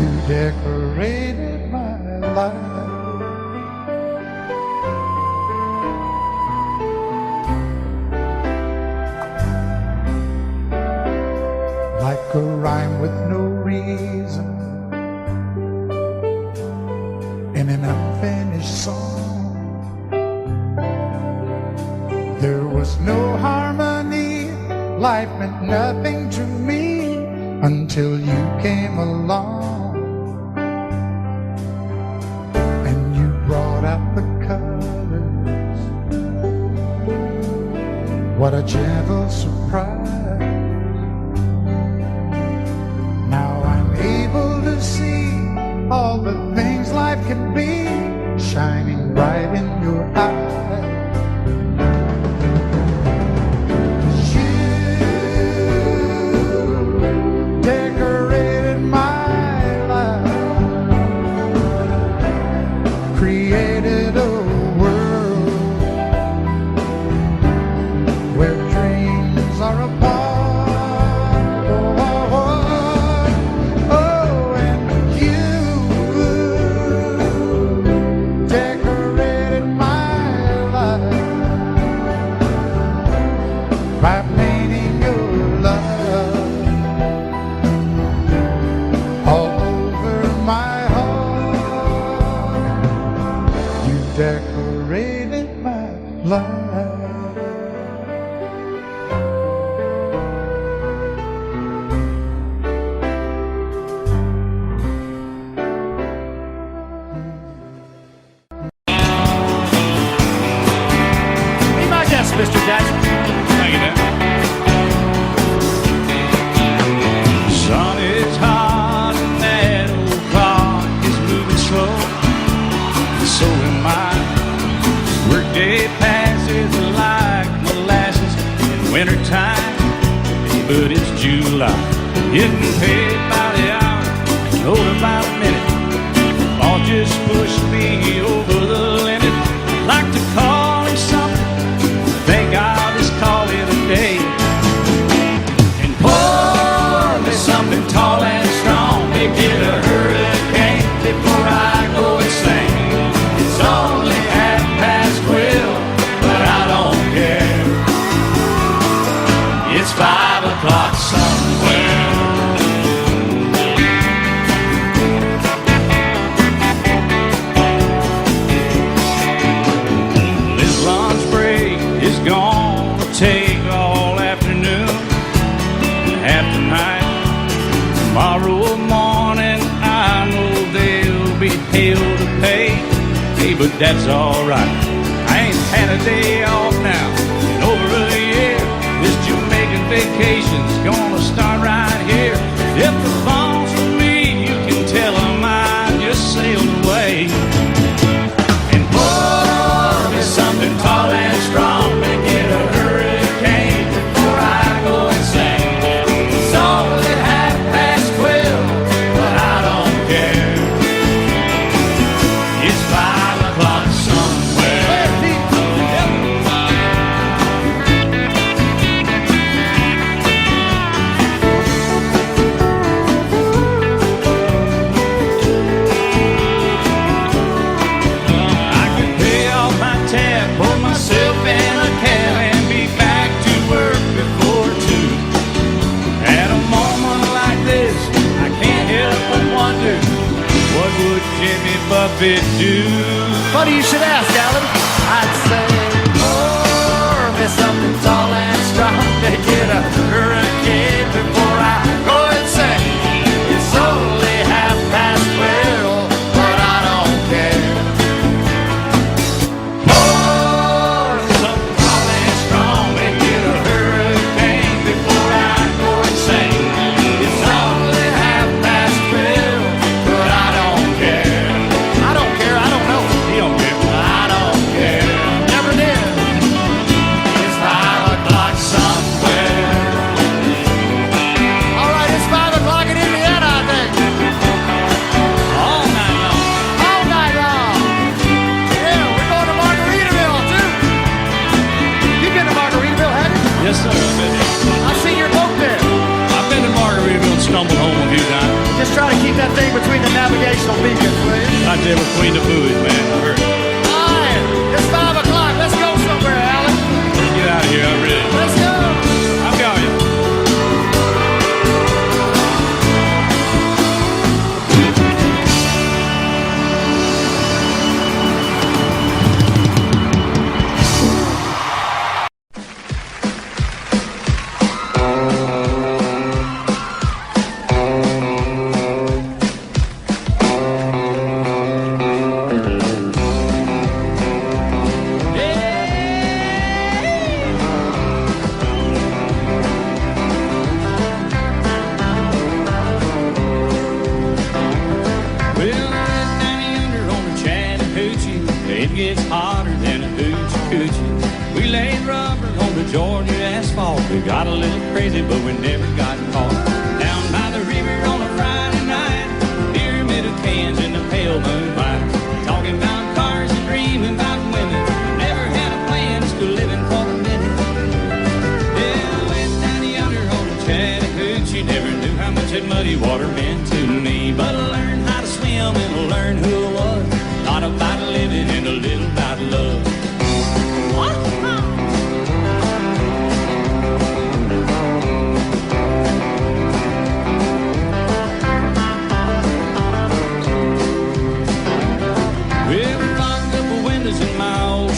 Speaker 13: you decorated my life. Like a rhyme with no reason in an unfinished song, there was no harmony, life meant nothing to me until you came along. What a gentle surprise. Now I'm able to see all the things life can be, shining bright in your eyes. Decorated my life.
Speaker 14: Be my guest, Mr. Jackson.
Speaker 11: Thank you, Dan. Sun is hot and that old clock is moving slow. So am I. Workday passes like molasses in wintertime, but it's July. Getting paid by the hour, told about a minute. All just pushed me over the limit. Like to call him something, I think I'll just call it a day. And pour me something tall and strong, make it a hurricane before I go insane. It's only 12:30, but I don't care. It's 5 o'clock somewhere. This lunch break is gonna take all afternoon and half the night. Tomorrow morning I know there'll be hell to pay. Hey, but that's alright. I ain't had a day off now in over a year. This Jamaican vacation's gonna start right here. If the phone's for me, you can tell them I just sailed away. And pour me something tall and strong, make it a hurricane before I go insane. It's only 12:30, but I don't care. It's 5 o'clock somewhere. I can pay off my tab, pull myself in a cab, and be back to work before 2. At a moment like this, I can't help but wonder, what would Jimmy Buffett do?
Speaker 14: Funny you should ask, Alan. I'd say, pour me something tall and strong, make it a hurricane before I go insane. It's only 12:30, but I don't care.
Speaker 11: Pour something tall and strong, make it a hurricane before I go insane. It's only 12:30, but I don't care.
Speaker 14: I don't care, I don't know.
Speaker 11: He don't care.
Speaker 14: I don't care. Never did.
Speaker 11: It's 5 o'clock somewhere.
Speaker 14: All right, it's 5 o'clock in Indiana, I think.
Speaker 11: All night long.
Speaker 14: All night long. Yeah, we're going to Margaritaville, too. You've been to Margaritaville, haven't you?
Speaker 11: Yes, sir. I've been there.
Speaker 14: I've seen your boat there.
Speaker 11: I've been to Margaritaville and stumbled home a few times.
Speaker 14: Just try to keep that thing between the navigational beacons, will you?
Speaker 11: Right there between the buoys, man. I heard it.
Speaker 14: All right, it's 5 o'clock. Let's go somewhere, Alan.
Speaker 11: Let's get out of here. I really.
Speaker 14: Let's go.
Speaker 11: I'm going. It gets hotter than a hoochie coochie. We laid rubber on the Georgia asphalt. We got a little crazy, but we never got caught. Down by the river on a Friday night, pyramid of cans in the pale moonlight. Talking about cars and dreaming about women. Never had a plan, just living for the minute. Yeah, went down yonder on the Chattahoochee. Never knew how much that muddy water meant to me. But I learned how to swim and I learned who I was. Not about living and a little about love.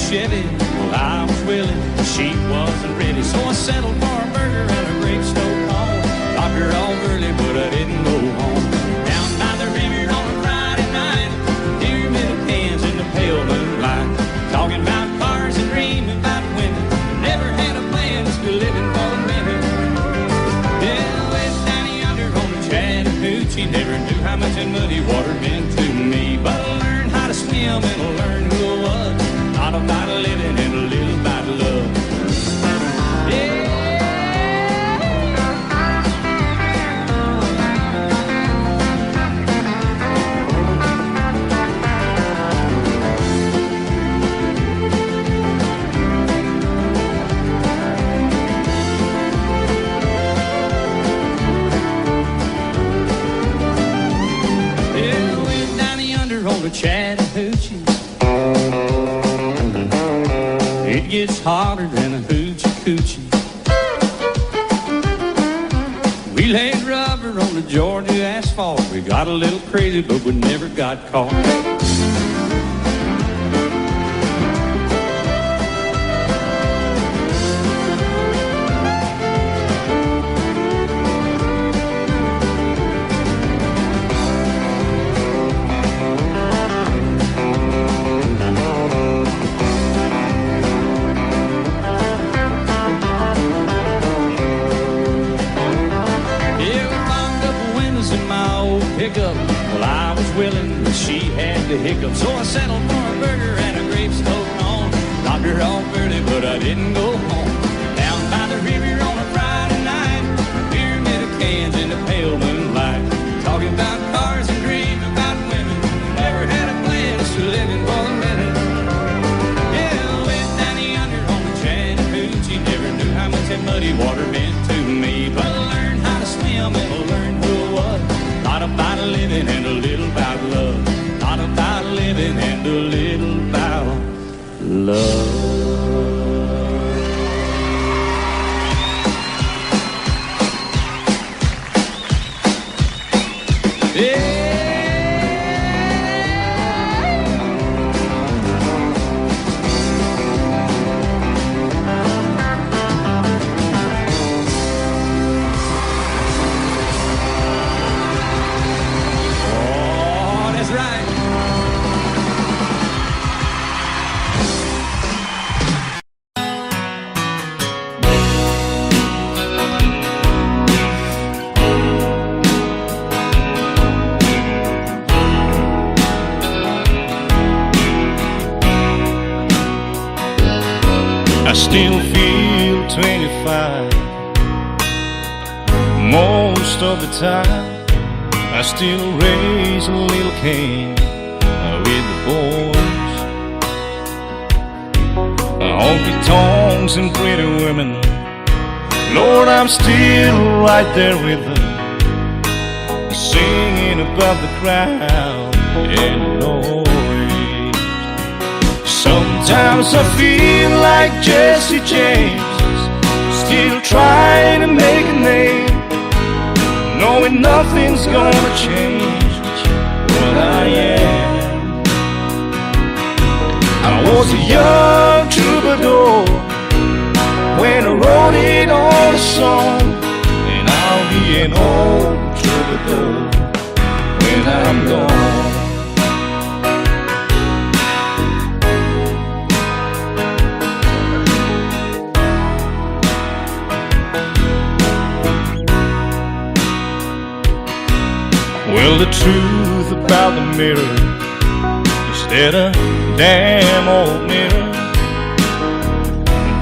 Speaker 11: Chevy, well I was willing, she wasn't ready, so I settled for a burger and a great stove home. Got her all early, but I didn't go home. Down by the river on a Friday night, pyramid of cans in the pale moonlight. Talking about cars and dreaming about women. Never had a plan, just living for the minute. Yeah, west down yonder on the Chattahoochee. Never knew how much that muddy water meant to me, but I learned how to swim and I learned who I was. Not about living and a little about love. Yeah. Yeah, we're down yonder on the Chattahoochee. It gets hotter than a hoochie coochie. We laid rubber on the Georgia asphalt. We got a little crazy, but we never got caught. Well, I was willing, but she had the hiccups, so I settled for a burger and a grape stove on. Dropped her off early, but I didn't go home. Down by the river on a Friday night, pyramid of cans in the pale moonlight. Talking about cars and dreaming about women. Never had a plan, just living for the minute. Yeah, went down yonder on the Chattahoochee. Never knew how much that muddy water meant to me, but I learned how to swim and I learned who I was. Not about living and a little about love. Not about living and a little about love. Yeah. I still feel 25 most of the time. I still raise a little Cain with the boys. Honky tonks and pretty women, Lord, I'm still right there with them, singing above the crowd and the noise. Sometimes I feel like Jesse James, still trying to make a name, knowing nothing's gonna change what I am. I was a young troubadour when I wrote it on a song, and I'll be an old troubadour when I'm gone. Well, the truth about the mirror is that I damn old mirror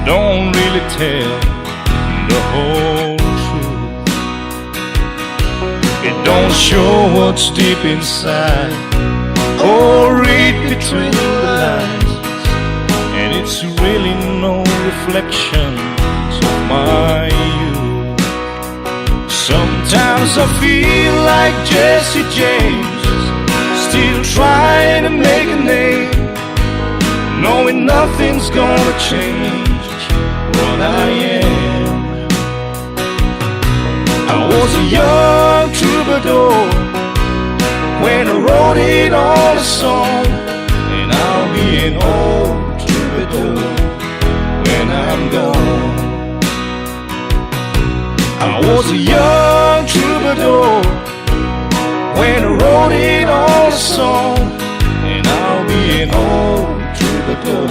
Speaker 11: don't really tell the whole truth. It don't show what's deep inside or read between the lines, and it's really no reflection of my youth. Sometimes I feel like Jesse James, still trying to make a name, knowing nothing's gonna change what I am. I was a young troubadour when I wrote it on a song, and I'll be an old troubadour when I'm gone. I was a young troubadour when I wrote it on a song, and I'll be an old troubadour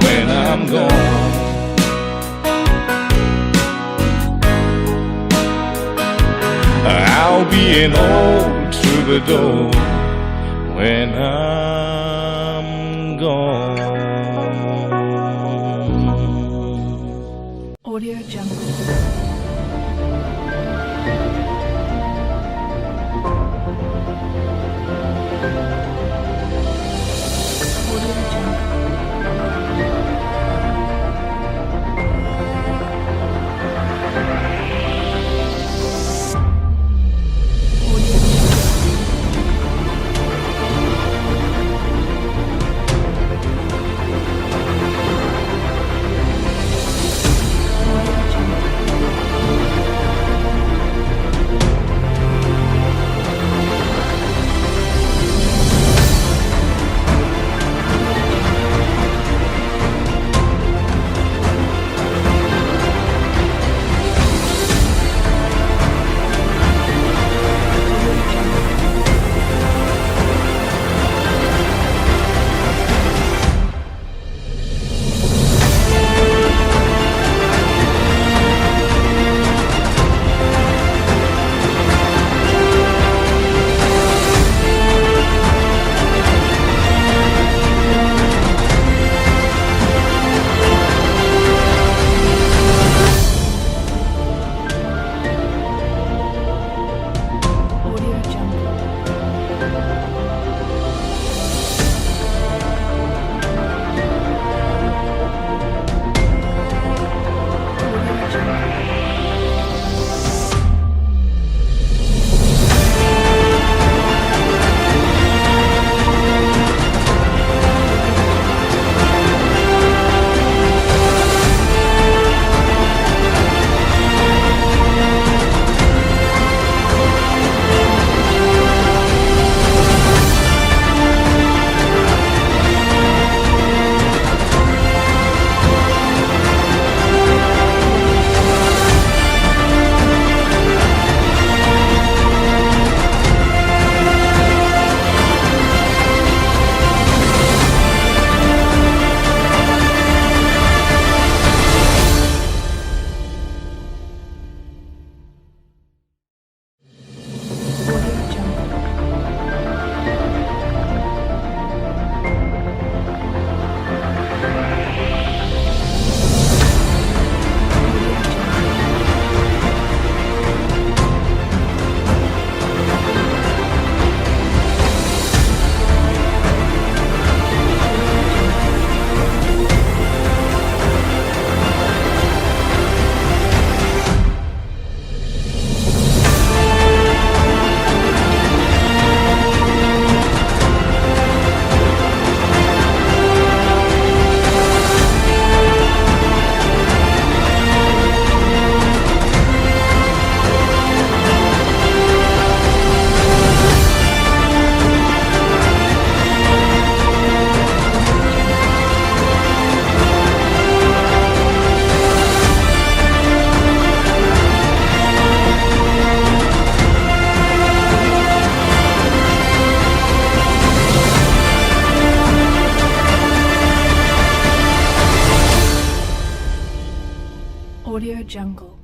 Speaker 11: when I'm gone. I'll be an old troubadour when I'm gone.
Speaker 15: Audio Jungle. Audio Jungle.